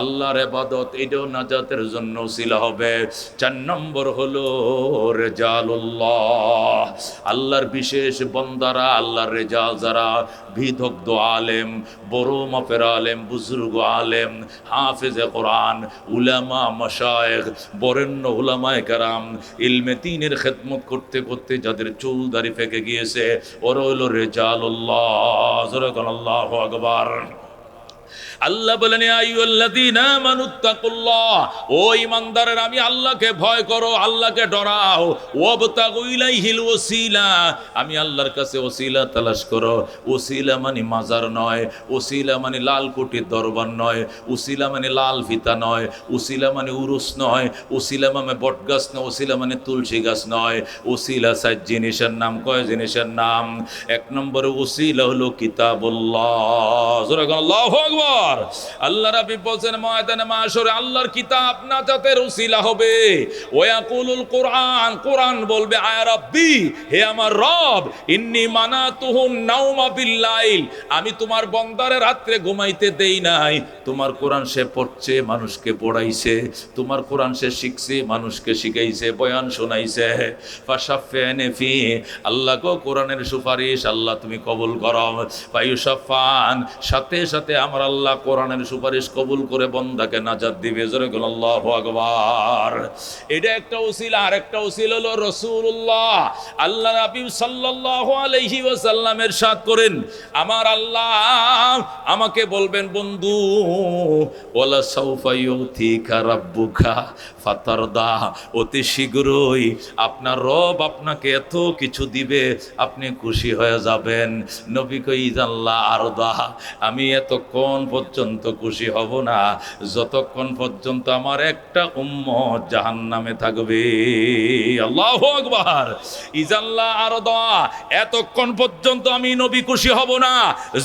আল্লাহর ইবাদত, এটাও নাজাতের জন্য ওসিলা হবে। চার নম্বর হলো রিজালুল্লাহ, আল্লাহর বিশেষ বন্দারা, আল্লাহর রিজাল যারা, বিদগ্ধ আলেম, বড় মাপের আলেম, বুজুর্গ আলেম, হাফেজে কোরআন, উলামা মাশায়েখ, বরেণ্য উলামায়ে কেরাম, ইলমে দ্বীনের খেদমত করতে করতে যাদের চুল দাড়ি পেকে গিয়েছে, ওরা হলো রিজালুল্লাহ, জোরে বলুন আল্লাহু আকবার। আল্লাহ বলেন আইয়ুহাল্লাযীনা আমানুত্তাকুল্লাহ, ও ঈমানদারের আমি আল্লাহকে ভয় করো, আল্লাহকে ডরাও। ওয়াবতাগু ইলাইহিল ওসিলা, আমি আল্লাহর কাছে ওসিলা তালাশ করো। ওসিলা মানে মাজার নয়, ওসিলা মানে লাল কোটির দরবার নয়, ওসিলা মানে লাল ফিতা নয়, ওসিলা মানে উরুস নয়, ওসিলা মানে বটগাছ নয়, ওসিলা মানে তুলসী গাছ নয়। ওসিলা সাত জিনিসের নাম। কয় জিনিসের নাম? এক নম্বরে ওসিলা হলো কিতাবুল্লাহ, জোরে বলুন আল্লাহু আকবার। আল্লাহ রাব্বি বলেন ময়দানে মাশরে আল্লাহর কিতাব নাজাতের উসিলা হবে। ওয়াকুলুল কুরআন, কুরআন বলবে আয়া রাব্বি, হে আমার রব, ইন্নী মানাতুহুন নাওমা বিল্লাইল, আমি তোমার বান্দারে রাতে ঘুমাইতে দেই নাই। তোমার কোরআন সে পড়ছে, মানুষকে পড়াইছে, তোমার কোরআন সে শিখছে, মানুষকে শিখাইছে, বয়ান শোনাইছে। ফাশাফিনি ফি, আল্লাহ গো কোরআনের সুপারিশ আল্লাহ তুমি কবুল করো। ফায়ুশাফান, সাথে সাথে আমার আল্লাহ কোরআনের সুপারিশ কবুল করে বান্দাকে নাজাত দিবে। জোরে বলুন আল্লাহু আকবার। এটা একটা উসিলা। আর একটা উসিলা হলো রাসূলুল্লাহ। আল্লাহ নবী সাল্লাল্লাহু আলাইহি ওয়াসাল্লাম ইরশাদ করেন, আমার আল্লাহ আমাকে বলবেন, বন্ধু, ওয়ালা সাউফা ইউতিকা রাব্বুকা ফাতারদা, অতি শীঘ্রই আপনার রব আপনাকে এত কিছু দিবে আপনি খুশি হয়ে যাবেন। নবী কই জাল্লা আরদা, আমি এতক্ষণ এতক্ষণ পর্যন্ত খুশি হব না যতক্ষণ পর্যন্ত আমার একটা উম্মত জাহান্নামে থাকবে। আল্লাহু আকবার। ইজাল্লাহ আরদা, এতক্ষণ পর্যন্ত আমি নবী খুশি হব না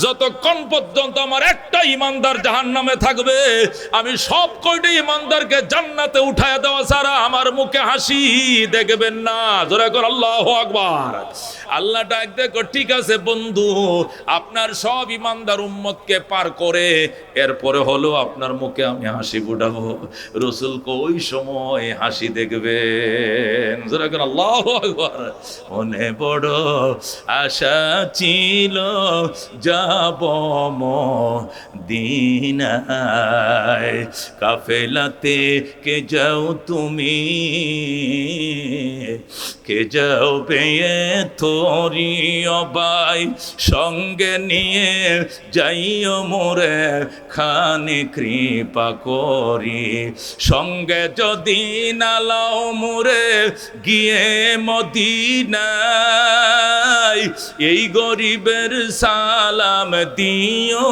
যতক্ষণ পর্যন্ত আমার একটা ইমানদার জাহান্নামে থাকবে। আমি সব কয়টি ইমানদারকে জান্নাতে উঠায় দেওয়া ছাড়া আমার মুখে হাসি দেখবেন না। জোরে করে আল্লাহু আকবার। আল্লাহ ডাক দেখো, ঠিক আছে বন্ধু, আপনার সব ইমানদার উম্মতকে পার করে এরপরে হলো আপনার মুখে আমি হাসি ফুটাবো। রাসূল ওই সময় হাসি দেখবেন। জোরে করে আল্লাহু আকবার। মনে বড় আশা ছিল যাব মদিনায়, কাফেলাতে কে যাও তুমি, কে যাও পেয়ে তোরি অবাই, সঙ্গে নিয়ে যাইও মোরে খানে কৃপা করি, সঙ্গে যদি নালাও মোরে গিয়ে মদিনায়, এই গরিবের সালাম দিও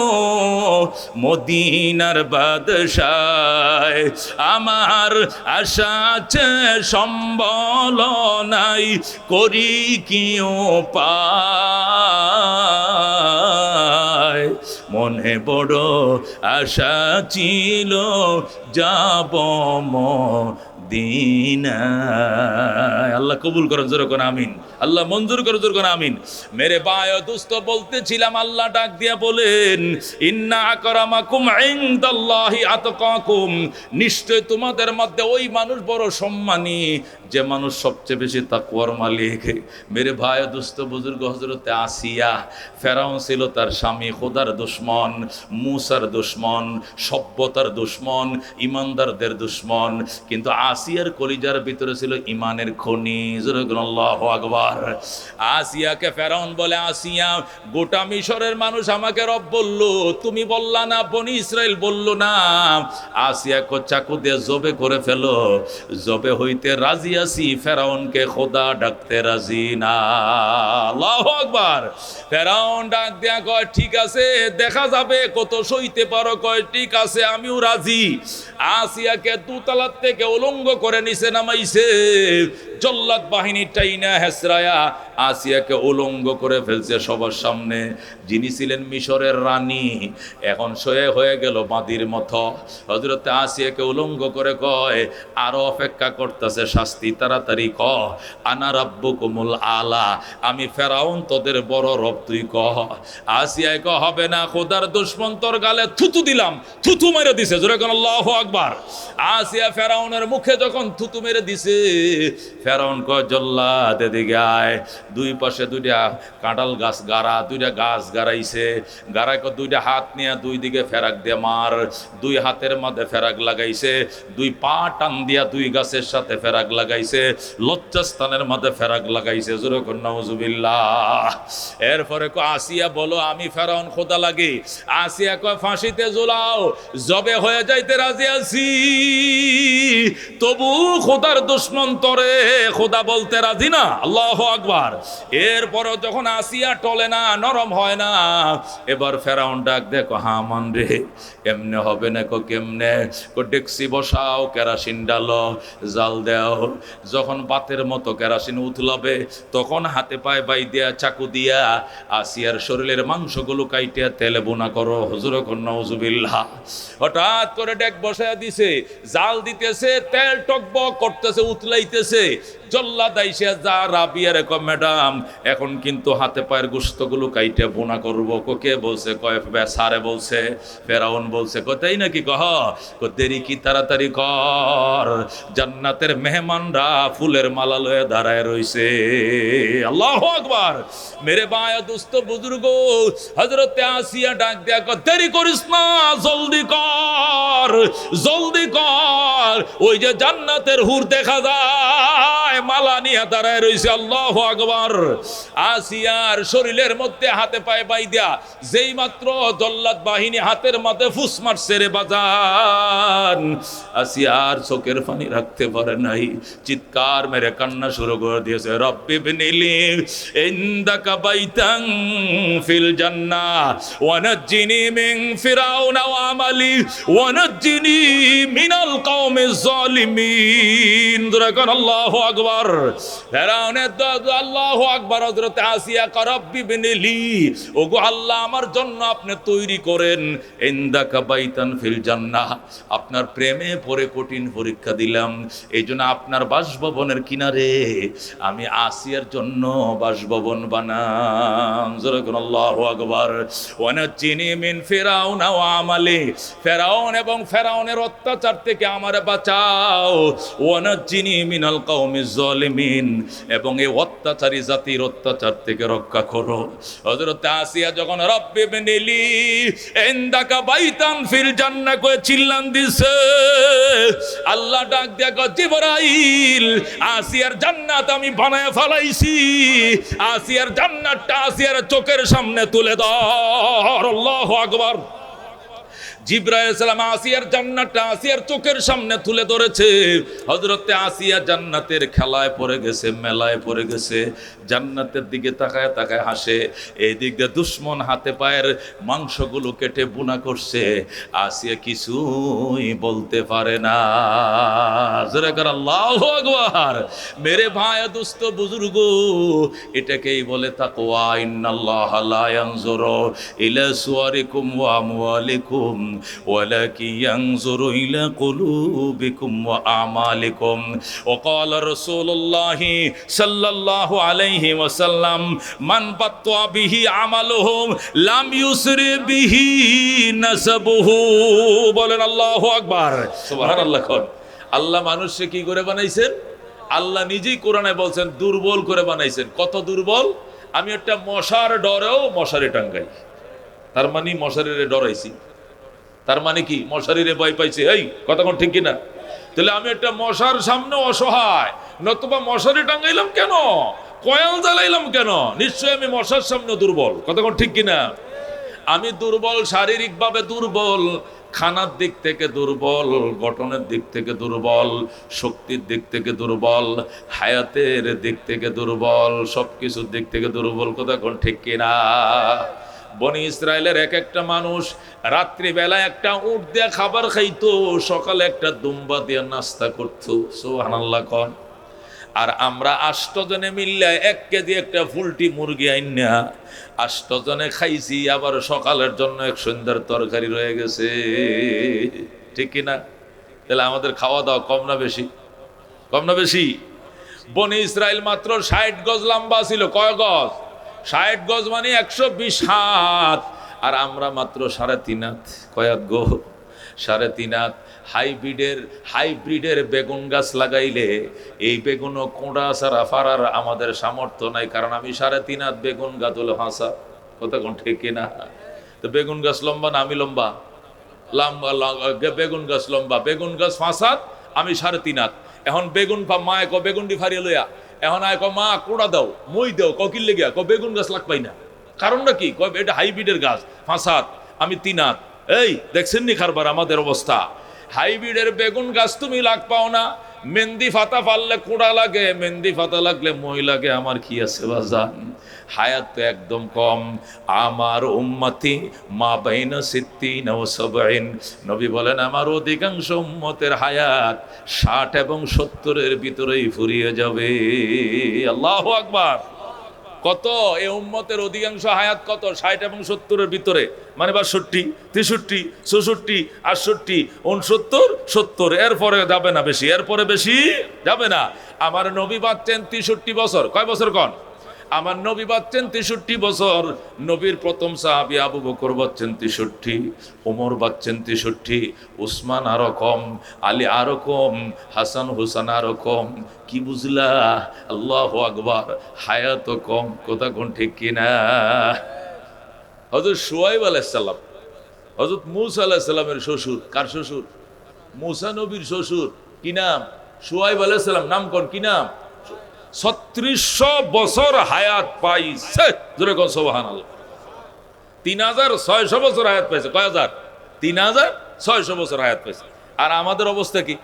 মদিনার বাদশায়। আমার আশা আছে সম্বল নাই, করি কি উপায়, মনে বড় আশা ছিল যাব মদিনায়। আল্লাহ কবুল করেন, জোরে কোন আমিন। আল্লাহ মঞ্জুর করে, জোরে কোন আমিন। মেরে ভাই ও দোস্ত, বলতেছিলাম আল্লাহ ডাক দিয়া বলেন, ইন্না আকরামাকুম ইনদাল্লাহি আতকাকুম, নিশ্চয় তোমাদের মধ্যে ওই মানুষ বড় সম্মানী যে মানুষ সবচেয়ে বেশি তাকওয়ার মালিক। মেরে ভাই ও দোস্ত বুজুর্গ, হযরতে আসিয়া, ফেরাউন ছিল তার স্বামী, খোদার দুশমন, মুসার দুশমন, সভ্যতার দুশমন, ইমানদারদের দুশমন, কিন্তু আসিয়ার কলিজার ভিতরে ছিল ইমানের খনি। আল্লাহু আকবার। আসিয়াকে ফেরাউন বলে, আসিয়া, গোটা মিশরের মানুষ আমাকে রব বলল, তুমি বললা না, বনি ইসরাইল বলল না। আসিয়াকে চাকু দিয়ে জবে করে ফেলো, জবে হইতে রাজি আছি, ফেরাউনকে খোদা ডাকতে রাজি না। আল্লাহু আকবার। ফেরাউন ডাক দিয়া কয়, ঠিক আছে, দেখা যাবে কত সইতে পারো। কয়, ঠিক আছে, আমিও রাজি। আসিয়াকে দুতলার থেকে উলঙ্গ করে নিচে নামাইছে, জল্লাদ বাহিনী টাইনা হেসরায়া আসিয়াকে উলঙ্গ করে ফেলছে সবার সামনে। যিনি ছিলেন মিশরের রানী, এখন সয়ে হয়ে গেল বাঁদির মতো। হযরতে আসিয়াকে উলঙ্গ করে কয়, আরো অপেক্ষা করতেছে শাস্তি, তাড়াতাড়ি ক, আনা রাব্বুকুমুল আলা, আমি ফেরাউন তোদের বড় রব, তুই ক। আসিয়ায় ক, হবে না, খোদার দুশমন তোর গালে থুতু দিলাম। থুতু মেরে দিছে। জোরে কোন আল্লাহু আকবার। আসিয়া ফেরাউনের মুখে যখন থুতু মেরে দিছে, ফেরাউন কয়, জল্লাদ এদিকে আয়। দুই পাশে দুইটা কাঁঠাল গাছ গাড়া, দুইটা গাছ গাড়াইছে, গাড়ায় দুইটা হাত নিয়ে দুই দিকে ফেরাক দিয়ে মার। দুই হাতের মধ্যে ফেরাক লাগাইছে, দুই পা টান দিয়া দুই গাছের সাথে ফেরাক লাগাইছে, লজ্জাস্থানের মধ্যে ফেরাক লাগাইছে। জোরে কর নাউজুবিল্লাহ। এরপরে কয়, আসিয়া বলো, আমি ফেরাউন খোদা লাগি? আসিয়া কয়, ফাঁসিতে ঝুলাও, জবে হয়ে যাইতে রাজি আছি, তবু খোদার দুশমন তরে খোদা বলতে রাজি না। আল্লাহু আকবার। এরপর যখন আসিয়া টলে না, নরম হয় না, এবার ফেরাউন ডাক দেখো, হামান রে, কেমনে হবে না? কেমনে? ডেকসি বসাও, কেরাসিন ডালো, জাল দাও। যখন বাতের মতো কেরাসিন উতলাবে, তখন হাতে পায়ে বাই দিয়া চাকু দিয়া আসিয়ার শরীরের মাংসগুলো কাইটিয়া তেলে বোনা করো। হুজুর নাউজুবিল্লাহ। হঠাৎ করে ডেক বসায় দিছে, জাল দিতেছে, তেল টকবক করতেছে, উতলাইতেছে। জল্লাদ আইসা যা রাবিয়ার কয়, ম্যাডাম, এখন কিন্তু হাতে পায়ের গোশতগুলো কাইটে বোনা করবো। কে বলছে? কয়, সারে বলছে। ফেরাউন বলছে, তাই নাকি? কহ, দেরি কি, তাড়াতাড়ি কর, জান্নাতের মেহমানরা ফুলের মালা লয়ে দাঁড়ায় রইছে। আল্লাহু আকবার। মেরে ভাই দোস্ত বুজুর্গ, হযরতে আসিয়া ডাক দেয়া কয়, দেরি করিস না, জলদি কর, জলদি কর। ওই যে জান্নাতের হুর দেখা যায়, গলায় মালা নিয়ে দাঁড়ায় রয়েছে। আল্লাহু আকবার। আসিয়ার শরীরের মধ্যে হাতে পায়ে বাইদা যেই মাত্র জল্লাদ বাহিনী হাতের মধ্যে ফুস মারছে রে বাজান, আসিয়ার চোখের পানি রাখতে পারে নাই, চিৎকার মেরে কান্না শুরু করে দিয়েছে। রব্বি বিনিলি ইনদাকা বাইতান ফিল জান্নাহ ওয়া নাজ্জিনি মিন ফিরাউনা ওয়া আমালি ওয়া নাজ্জিনি মিনাল কওমিজ জালিমিন। দুরাকান আল্লাহু আকবার। ফিরাউনের আল্লাহু আকবার। হযরত আসিয়া কা রব্বি বিনিলি, ওগো আল্লাহ আমার জন্য আপনি তৈরি করেন ইনদাকা বাইতান ফিল জান্নাহ, আপনার প্রেমে পড়ে কঠিন পরীক্ষা দিলাম, এই জন্য আপনার বাসভবনের কিনারে আমি আসিয়ার জন্য বাসভবন বানাম। যখন আল্লাহু আকবার। ওয়া নাজ্জিনি মিন ফিরাউনা ওয়া আমালি, ফিরাউন এবং ফিরাউনের অত্যাচার থেকে আমারে বাঁচাও। ওয়া নাজ্জিনি মিনাল কওমিজ জালিমিন, এবং এই অত্যাচারী জাতির অত্যাচার থেকে রক্ষা করো। হযরত আসিয়া যখন রব্বি বিনিলি ইনদাকা বাইতান ফিল জান্নাহ কয়ে চিল্লান দিছে, আল্লাহ ডাক দিয়া কয় জিবরাইল, আসিয়ার জান্নাত আমি বানায় ফেলাইছি, আসিয়ার জান্নাতটা আসিয়ার চোখের সামনে তুলে দাও। আল্লাহু আকবার। জিবরাইল আলাইহিস সালাম আসিয়ার জান্নাতটা আসিয়ার চোখের সামনে তুলে ধরেছে। হযরতে আসিয়া জান্নাতের খেলায় পড়ে গেছে, মেলায় পড়ে গেছে, জান্নাতের দিকে তাকায় তাকায় হাসে। এই দিক দিয়ে দুশমন হাতে পায়ের মাংসগুলো কেটে বুনা করছে, আসিয়া কিছুই বলতে পারে না। জোরে করে আল্লাহু আকবার। মেরে ভাই দোস্ত বুজুর্গ, এটাকেই বলে তাকওয়া। ইন্নাল্লাহা লা ইয়ানজুরু ইলা সুওয়ারিকুম ওয়া আমওয়ালিকুম ওয়ালাকিন ইয়ানজুরু ইলা কুলুবিকুম ওয়া আমালিকুম। ওয়াকালা রাসূলুল্লাহ সাল্লাল্লাহু আলাইহি ওয়াসাল্লাম মান বাত্তা বিহি আমালুহু লাম ইউসরি বিহি নাসাবুহু। বলেন আল্লাহু আকবার, সুবহানাল্লাহ। আল্লাহ মানুষকে কি করে বানাইছেন? আল্লাহ নিজেই কোরআনে বলছেন দুর্বল করে বানাইছেন। কত দুর্বল? আমি একটা মশার ডরেও মশারি টাঙ্গাই, তার মানে মশারিরে ডরাইছি, তার মানে কি মশারিরে ভয় পাইছি। এই কতক্ষণ ঠিক কিনা? তাহলে আমি একটা মশার সামনে অসহায়, নতুবা মশারি টাঙ্গাইলাম কেন, কয়েল জ্বালাইলাম কেন? নিশ্চয়ই আমি মশার সামনে দুর্বল। কতক্ষণ ঠিক কিনা? আমি দুর্বল, শারীরিকভাবে দুর্বল, খানার দিক থেকে দুর্বল, গঠনের দিক থেকে দুর্বল, শক্তির দিক থেকে দুর্বল, হায়াতের দিক থেকে দুর্বল, সবকিছুর দিক থেকে দুর্বল। কতক্ষণ ঠিক কিনা? বনি ইসরায়েলের এক একটা মানুষ রাত্রিবেলা একটা উট দিয়ে খাবার খাইতো, সকালে একটা দুম্বা দিয়ে নাস্তা করতো। সুবহানাল্লাহ কোন। আর আমরা 8 জনে মিললে 1 কেজি একটা ফুলটি মুরগি আইনা 8 জনে খাইছি, আবার সকালের জন্য এক সন্ধ্যার তরকারি রয়ে গেছে। ঠিক কিনা? তাহলে আমাদের খাওয়া দাওয়া কম না বেশি? কম না বেশি? বনি ইসরায়েল মাত্র 60 গজ লম্বা ছিল। কয় গজ? 60 গজ মানে 120 হাত। আর আমরা মাত্র 3.5 হাত। কয় হাত গো? 3.5 হাত। হাইব্রিডের বেগুন গাছ লাগাইলে এই বেগুনও কোঁড়া ছাড়া ফারার আমাদের সামর্থ্য নাই, কারণ আমি 3.5 হাত বেগুন গাছ হলো হাসা। কতক্ষণ ঠিক কিনা? তো বেগুন গাছ লম্বা না আমি লম্বা? লম্বা। বেগুন গাছ লম্বা, বেগুন গাছ 5 হাত, আমি 3.5 হাত। এখন বেগুন মায় বেগুনটি ফারিয়ে লইয়া এখন আয় মা কোড়া দাও, মই দাও, কিল লেগিয়া বেগুন গাছ লাগ পাই না। কারণটা কি? এটা হাইব্রিডের গাছ, 5 হাত, আমি 3 হাত। এই দেখছেন নি খারবার আমাদের অবস্থা? হাইব্রিডের বেগুন গাছ তুমি লাগ পাও না। মেহেন্দি ফাতা পারলে কোড়া লাগে, মেহেন্দি ফাতা লাগলে মই লাগে। আমার কি আছে বাজান? হায়াত তো একদম কম। আমার উম্মতি মা বাইনা 60 ও 70। নবী বলেন আমার অধিকাংশ উম্মতের হায়াত 60 এবং 70-এর ভিতরেই ফুরিয়ে যাবে। আল্লাহু আকবার। কত? এই উম্মতের অধিকাংশ হায়াত কত? 60 এবং 70-এর ভিতরে, মানে 62, 63, 64, 68, 69, 70। এরপরে যাবে না বেশি, এরপরে বেশি যাবে না। আমার নবী বাঁচছেন 63 বছর। কয় বছর কন? আমার নবী বাঁচছেন 63 বছর। নবীর প্রথম সাহাবী আবু বকর বাঁচছেন 63, ওমর বাঁচছেন 63, উসমান আরো কম, আলী আরো কম, হাসান হুসান আরো কম। কি বুঝলা? আল্লাহু আকবার। হায়াত কম। কথা কোন ঠিক কিনা? হযরত শুআয়ব আলাইহিস সালাম, হযরত মূসা আলাইহিস সালামের শ্বশুর। কার শ্বশুর? মূসা নবীর শ্বশুর। কি নাম? শুআয়ব আলাইহিস সালাম। নাম কোন? কি নাম? 3600 বছর হায়াত পাইছে, জোরে কোন সুবহানাল্লাহ। 3600 বছর হায়াত পাইছে। কয় হাজার? 3600 বছর হায়াত পাইছে। আর আমাদের অবস্থা কি?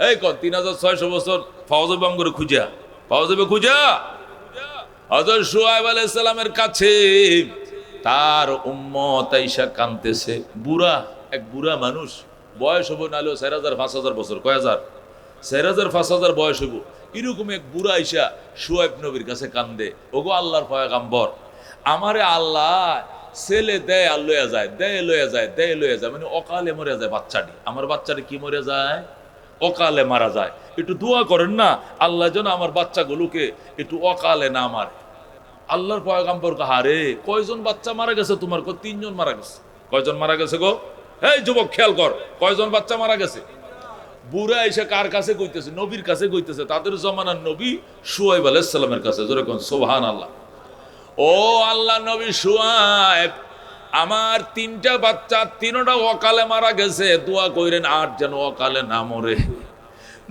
এই কন 3600 বছর পাওয়া যাবে করে খুঁজা, পাওয়া যাবে খুঁজা? হযরত শুআয়ব আলাইহিস সালামের কাছে তার উম্মত আইসা কাঁদতেছে। বুড়া, এক বুড়া মানুষ, বয়স হবো নাহলে 4000 5000 বছর। কয় হাজার? 4000 5000 বয়স হইব। এরকম এক বুড়া আইসা শুআয়ব নবীর কাছে কান্দে, ওগো আল্লাহর পয়গম্বর, আমারে আল্লাহ ছেলে দেয় আর লইয়া যায়, দেয় লইয়া যায়, দেয় লইয়া যায়, মানে অকালে মরে যায় বাচ্চাটি। আমার বাচ্চাটি কি মরে যায়? অকালে মারা যায়। একটু দোয়া করেন না, আল্লাহ যেন আমার বাচ্চাগুলোকে একটু অকালে না মারে। আল্লাহর পয়গম্বর কাহারে, কয়জন বাচ্চা মারা গেছে তোমার? 3 জন মারা গেছে। কয়জন মারা গেছে গো? এই যুবক খেয়াল কর, কয়জন বাচ্চা মারা গেছে? বুড়া এসে কার কাছে কইতেছে? নবীর কাছে কইতেছে, তাদের জমানার নবী শুআয়ব আলাইহিস সালামের কাছে। জোরে কোন সুবহানাল্লাহ। ও আল্লাহ নবী শুআয়ব, আমার 3টা বাচ্চা, 3টা অকালে মারা গেছে, দোয়া কইরেন আর যেন অকালে না মরে।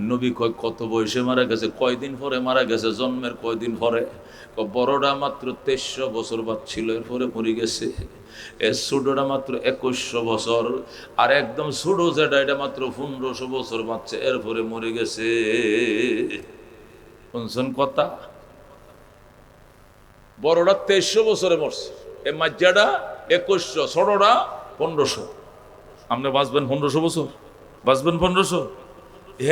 নবী কয় কত বয়সে মারা গেছে? কয়দিন পরে মারা গেছে? জন্মের কয়দিন পরে? বড়টা মাত্র 2300 বছর ছিল, এরপরে মরে গেছে। ছোটটা মাত্র 2100 বছর, আর একদম ছোট যেটা এটা মাত্র 1500 বছর বাচ্চা, এরপরে মরে গেছে। শুনছেন কথা? বড়টা 2300 বছরে মরছে, এ মাজ্জাটা 2100, ছোটটা 1500। আপনি বাঁচবেন 1500 বছর? বাঁচবেন 1500?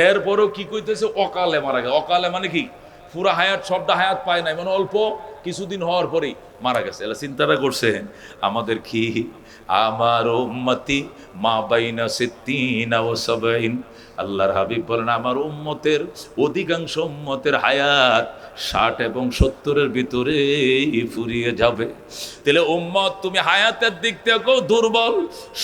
এরপরেও কি কইতেছে? অকালে মারা গেছে। অকালে মানে কি? পুরা হায়াত, সবটা হায়াত পায় নাই, মানে অল্প কিছুদিন হওয়ার পরেই মারা গেছে। এলা চিন্তাটা করছেন আমাদের কি? আমার উম্মতি মা বাইনা সিত্তিনা ওয়া সাবঈন, আল্লাহর হাবিব বলেন আমার উম্মতের অধিকাংশ উম্মতের হায়াত 60 এবং 70-এর ভিতরে ফুরিয়ে যাবে। তাহলে উম্মত তুমি হায়াতের দিক থেকেও দুর্বল,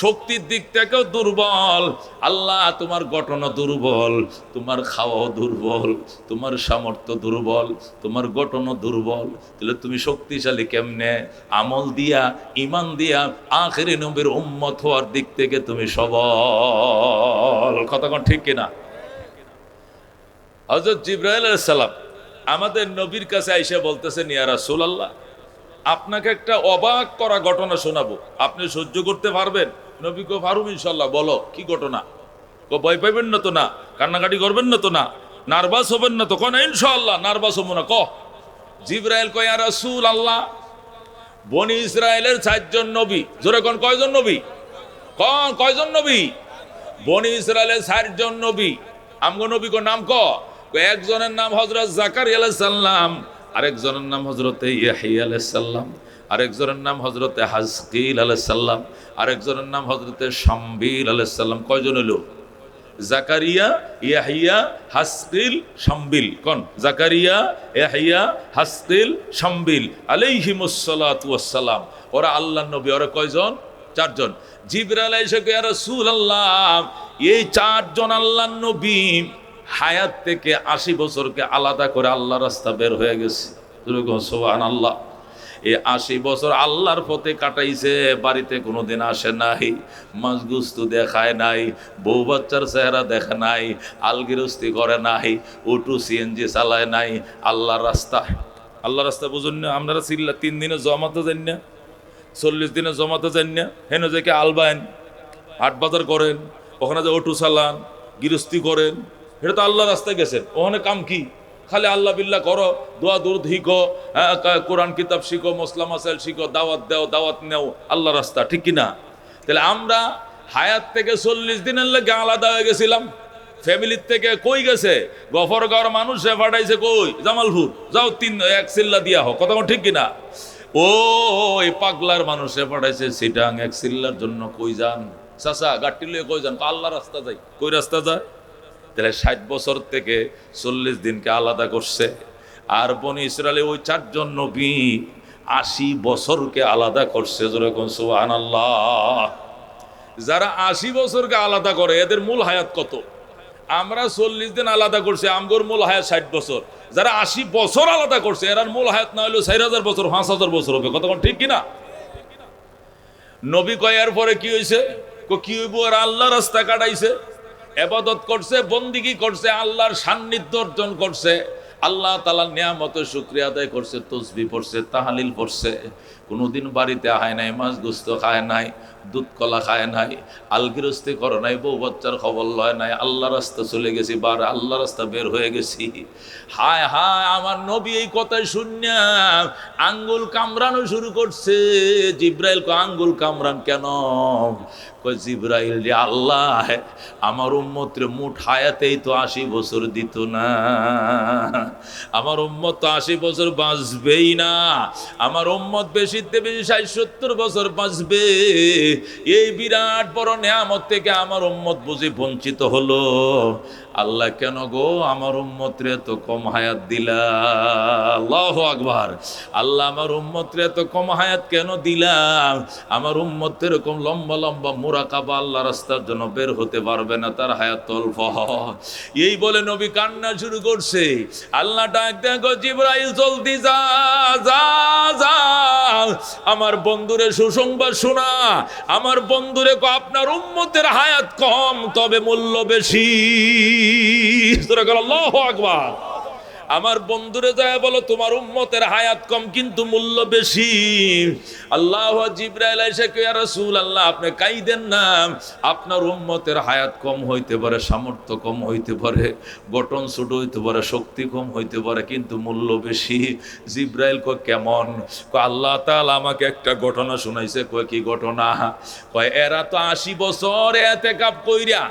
শক্তির দিক থেকেও দুর্বল, আল্লাহ তোমার গঠনও দুর্বল, তোমার খাওয়াও দুর্বল, তোমার সামর্থ্য দুর্বল, তোমার গঠনও দুর্বল। তাহলে তুমি শক্তিশালী কেমনে? আমল দিয়া, ইমান দিয়া, আখিরি নবীর উম্মত হওয়ার দিক থেকে তুমি সবল। কথা কোন ঠিক কিনা? হযরত জিবরাইল আলাইহিস সালাম আমাদের নবীর কাছে আইসা বলতেছেন, ইয়া রাসূলুল্লাহ, আপনাকে একটা অবাক করা ঘটনা শোনাবো, আপনি সহ্য করতে পারবেন? নবী কো পারুম ইনশাআল্লাহ। বলো কি ঘটনা? কো ভয় পাইবেন না তো? না কান্নাকাটি করবেন না তো? না নার্ভাস হবেন না তো? কোন ইনশাআল্লাহ নার্ভাস হবো না। ক জিবরাইল কয়, ইয়া রাসূলুল্লাহ, বনি ইসরায়েলের 4 জন নবী। জোরে কোন কয়জন নবী? কোন কয়জন নবী? বনি ইসরায়েলের 4 জন নবী। আমগো নবী কো নাম ক? একজনের নাম হযরত জাকারিয়া আলাইহিস সালাম, আরেকজনের নাম হযরত ইয়াহইয়া আলাইহিস সালাম, আরেকজনের নাম হযরত হাজকিল আলাইহিস সালাম, আরেকজনের নাম হযরত শামবিল আলাইহিস সালাম। কয়জন হলো? জাকারিয়া, ইয়াহইয়া, হাজকিল, শামবিল। কোন? জাকারিয়া, ইয়াহইয়া, হাজকিল, শামবিল আলাইহিমুস সালাতু ওয়াস সালাম। ওরা আল্লাহর নবী। ওরা কয়জন? 4 জন। জিবরাইল এসে কয়, ইয়া রাসূলুল্লাহ, এই 4 জন আল্লাহর নবী হায়াত থেকে 80 বছরকে আলাদা করে আল্লাহর রাস্তা বের হয়ে গেছে। সুবহানাল্লাহ। এই 80 বছর আল্লাহর পথে কাটাইছে, বাড়িতে কোনোদিন আসে নাই, মাছ গুস্তু দেখায় নাই, বউ বাচ্চার চেহারা দেখে নাই, আলগিরস্তি করে নাই, অটো সিএনজি চালায় নাই, আল্লাহর রাস্তা। আল্লাহর রাস্তা বুঝুন না আপনারা? 3 দিনে জমাতে যান না, 40 দিনে জমাতে যান না, হেন যে কে আলবাইন হাট বাজার করেন, ওখানে যে অটো চালান, গৃহস্থী করেন, এটা তো আল্লাহ রাস্তায় গেছেন। ওখানে কাম কি? খালি আল্লাহ বিল্লাহ করো, দোয়া দুরুদ শিখো, কোরআন কিতাব শিখো, মসলা মাসাইল শিখো, দাওয়াত দাও, দাওয়াত নেও, আল্লাহ রাস্তা। ঠিক কিনা? তাহলে আমরা হায়াত থেকে 40 দিনের লেগে আলাদা হয়ে গেছিলাম। ফ্যামিলির থেকে কই গেছে? গফরগাঁওর মানুষ পাঠাইছে কই? জামালপুর। যাও 1 চিল্লা দিয়া হোক। কথা ঠিক কিনা? ও এই পাগলার মানুষে পাঠাইছে সিটাং 1 চিল্লার জন্য। কই যান চাচা? গাড়ি লয়ে কই যান? আল্লাহ রাস্তা যাই। কই রাস্তা যায়? তাহলে 60 বছর থেকে 40 দিনকে আলাদা করছে। আর বনি ইসরায়েলে ওই 4 জন নবী 80 বছরকে আলাদা করছে। যেরকম সুবহানাল্লাহ। যারা 80 বছরকে আলাদা করে এদের মূল হায়াত কত? আমরা 40 দিন আলাদা করছি, আমগোর মূল হায়াত 60 বছর। যারা 80 বছর আলাদা করছে এরার মূল হায়াত না হলেও 4000 বছর, 5000 বছর হবে। কথা ঠিক কিনা? নবী কয়ার পরে কি হয়েছে? কি হইব? আর আল্লাহ রাস্তা কাটাইছে, ইবাদত করছে, বন্দিগি করছে, আল্লাহর সান্নিধ্য অর্জন করছে, আল্লাহ তাআলার নিয়ামতের শুকরিয়া আদায় করছে, তসবিহ পড়ছে, তাহলিল পড়ছে, কোনোদিন বাড়িতে আয় নাই, মাছ গোস্ত খায় নাই, দুধ কলা খায় নাই, আলগিরস্তি করে নাই, বউ বাচ্চার খবর লয় নাই, আল্লাহ রাস্তা চলে গেছি, বার আল্লাহ রাস্তা বের হয়ে গেছি। হায় হায়, আমার নবী এই কথাই শুনিয়া আঙ্গুল কামড়ানো শুরু করছে। জিব্রাইল কয় আঙ্গুল কামড়ান কেন? কয় জিব্রাইল যে আল্লাহ আমার উম্মতের মুঠ হায়াতেই তো 80 বছর দিত না, আমার উম্মত তো 80 বছর বাঁচবেই না, আমার উম্মত বেশিতে বেশি 60-70 বছর বাঁচবে। এই বিরাট বড় নিয়ামত থেকে আমার উম্মত বুঝি বঞ্চিত হলো। আল্লাহ কেন গো আমার উম্মতরে এত কম হায়াত দিলা? আল্লাহু আকবার। আল্লাহ আমার উম্মতরে এত কম হায়াত কেন দিলাম? আমার উম্মত এরকম লম্বা লম্বা মুরাকাবা আল্লাহ রাস্তার জন্য বের হতে পারবে না, তার হায়াত অল্প। এই বলে নবী কান্না শুরু করছে। আল্লাহ ডাক দেখো জিবরাইল জলদি যা যা যা, আমার বন্ধুরে সুসংবাদ শোনা, আমার বন্ধুরে কো আপনার উম্মতের হায়াত কম তবে মূল্য বেশি। আল্লাহু আকবার। আমার বন্ধুরে যায় বলো তোমার উম্মতের হায়াত কম কিন্তু মূল্য বেশি। আল্লাহ জিবরাইল এসে কয় ইয়া রাসূলুল্লাহ আপনি কাইদেন না, আপনার উম্মতের হায়াত কম হইতে পারে, সামর্থ্য কম হইতে পারে, গঠন ছোট হইতে পারে, শক্তি কম হইতে পারে, কিন্তু মূল্য বেশি। জিবরাইল কয় কেমন? কয় আল্লাহ তাআলা আমাকে একটা ঘটনা শুনাইছে। কয় কি ঘটনা? কয় এরা তো 80 বছর ইতিকাফ কইরা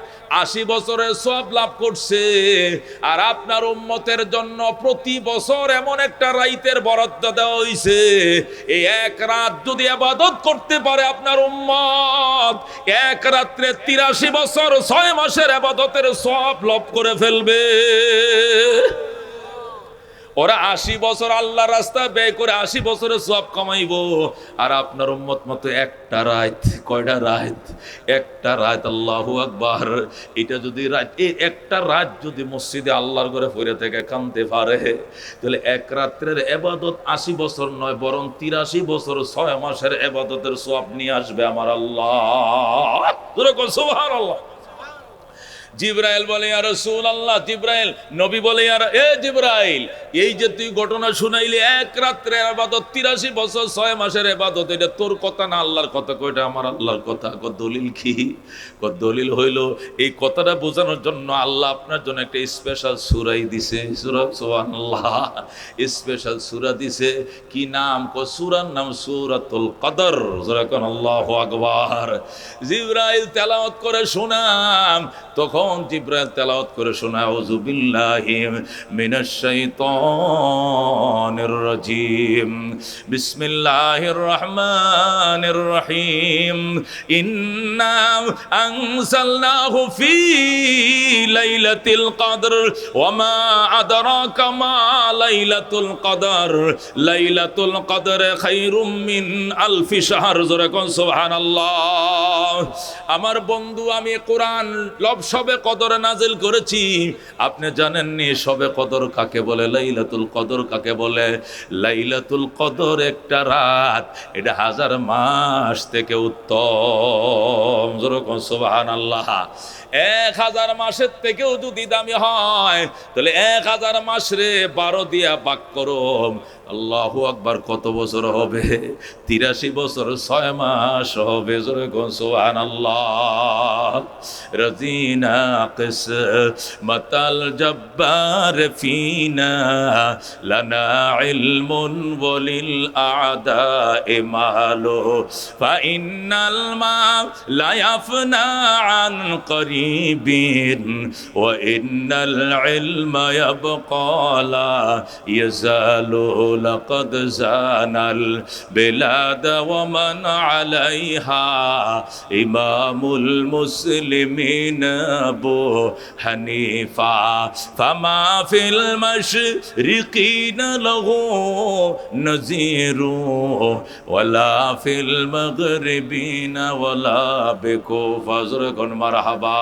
80 বছরের সওয়াব লাভ করছে, আর আপনার উম্মতের জন্য প্রতি বছর এমন একটা রাইতের বরাদ্দ দেওয়া হইছে, এই এক রাত যদি ইবাদত করতে পারে আপনার উম্মত, এক রাত্রে 83 বছর 6 মাসের ইবাদতের সওয়াব লাভ করে ফেলবে। ওরা 80 বছর আল্লাহ রাস্তা ব্যয় করে 80 বছরের সওয়াব কামাইবো, আর আপনার উম্মত মতো একটা রাত, কয়টা রাত? একটা রাত। আল্লাহু আকবার। এটা যদি রাত, এই একটা রাত যদি মসজিদে আল্লাহর ঘরে পড়ে থেকে কাঁদতে পারে, তাহলে এক রাত্রের ইবাদত 80 বছর নয়, বরং 83 বছর 6 মাসের ইবাদতের সওয়াব নিয়ে আসবে আমার আল্লাহ। সুবহানাল্লাহ। জিবরাইল বলে ইয়া রাসূলুল্লাহ, জিবরাইল নবী বলে জিবরাইল এই যে তুই ঘটনা শুনাইলি এক রাত্রে ইবাদত 83 বছর 6 মাসের ইবাদত, এটা তোর কথা না আল্লাহর কথা? কয়টা আমার আল্লাহর কথা। দলিল কি? দলিল হইল এই কথাটা বোঝানোর জন্য আল্লাহ আপনার জন্য একটা স্পেশাল সূরাই দিছে। সূরা সুবহানাল্লাহ, স্পেশাল সূরা দিছে। কি নাম? সূরার নাম সূরাতুল কদর। যারা কোন আল্লাহু আকবার। জিবরাইল তেলাওয়াত করে শোনাম, তখন জিবরাইল তেলাওয়াত করে শোনা আউযু বিল্লাহি মিনাশ শাইতানির রাজিম, বিসমিল্লাহির রহমানির রহিম, ইন্না আনজালনাহু ফি লাইলাতিল কদর ওয়া মা আদরাকা মা লাইলাতুল কদর, লাইলাতুল কদর খায়রুম মিন আলফি শাহর। জোরে কোন সুবহানাল্লাহ। আমার বন্ধু আমি কোরআন সবে কদর নাজিল করেছি। আপনি জানেননি সবে কদর কাকে বলে, লাইলাতুল কদর কাকে বলে? লাইলাতুল কদর একটা রাত, এটা 1000 মাস থেকে উত্তম। যেরকম সুবহানাল্লাহ। 1000 মাসের থেকেও যদি দামি হয়, তাহলে 1000 মাস রে 12 দিয়া ভাগ করো। আল্লাহু আকবার। কত বছর হবে? 83 বছর 6 মাস হবে। যেরকম সুবহানাল্লাহ। রাজিনা কিসমাতাল জব্বার ফিনা, লানা ইলমুন ওয়ালিল আদায়ে মালু, ফা ইন্নাল মা লা ইয়াফনা আন করিবিন, ওয়া ইন্নাল ইলমা ইয়াবকা লা ইয়াজালু, লাকাদ জানাল বিলাদ ওয়া মান আলাইহা, ইমামুল মুসলিমিন আবু হানিফা, ফামা ফিল মাশরিকিন লাহু নাযীরু, ওয়ালা ফিল মাগরিবিন ওয়ালা বিকুফা। যখন মারহাবা।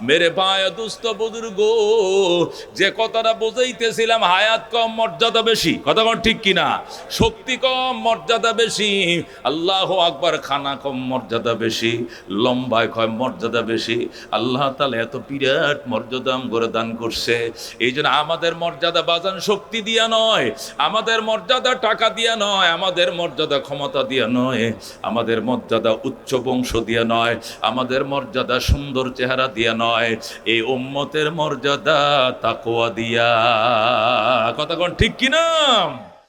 মেরে ভাই দুস্থ বুজুর্গ, যে কথাটা বুঝাইতেছিলাম, হায়াত কম মর্যাদা বেশি, কথা কোন ঠিক কিনা? শক্তি কম মর্যাদা বেশি। আল্লাহু আকবার। খানা কম মর্যাদা বেশি, লম্বায় কম মর্যাদা বেশি। বসে। আল্লাহ তাআলা এত বিরাট মর্যাদা করে দান করছে। এই জন্য আমাদের মর্যাদা বাজান শক্তি দিয়া নয়, আমাদের মর্যাদা টাকা দিয়া নয়, আমাদের মর্যাদা ক্ষমতা দিয়া নয়, আমাদের মর্যাদা উচ্চ বংশ দিয়া নয়, আমাদের মর্যাদা সুন্দর চেহারা দিয়া নয়, এই উম্মতের মর্যাদা তাকওয়া দিয়া। কথা কোন ঠিক কিনা?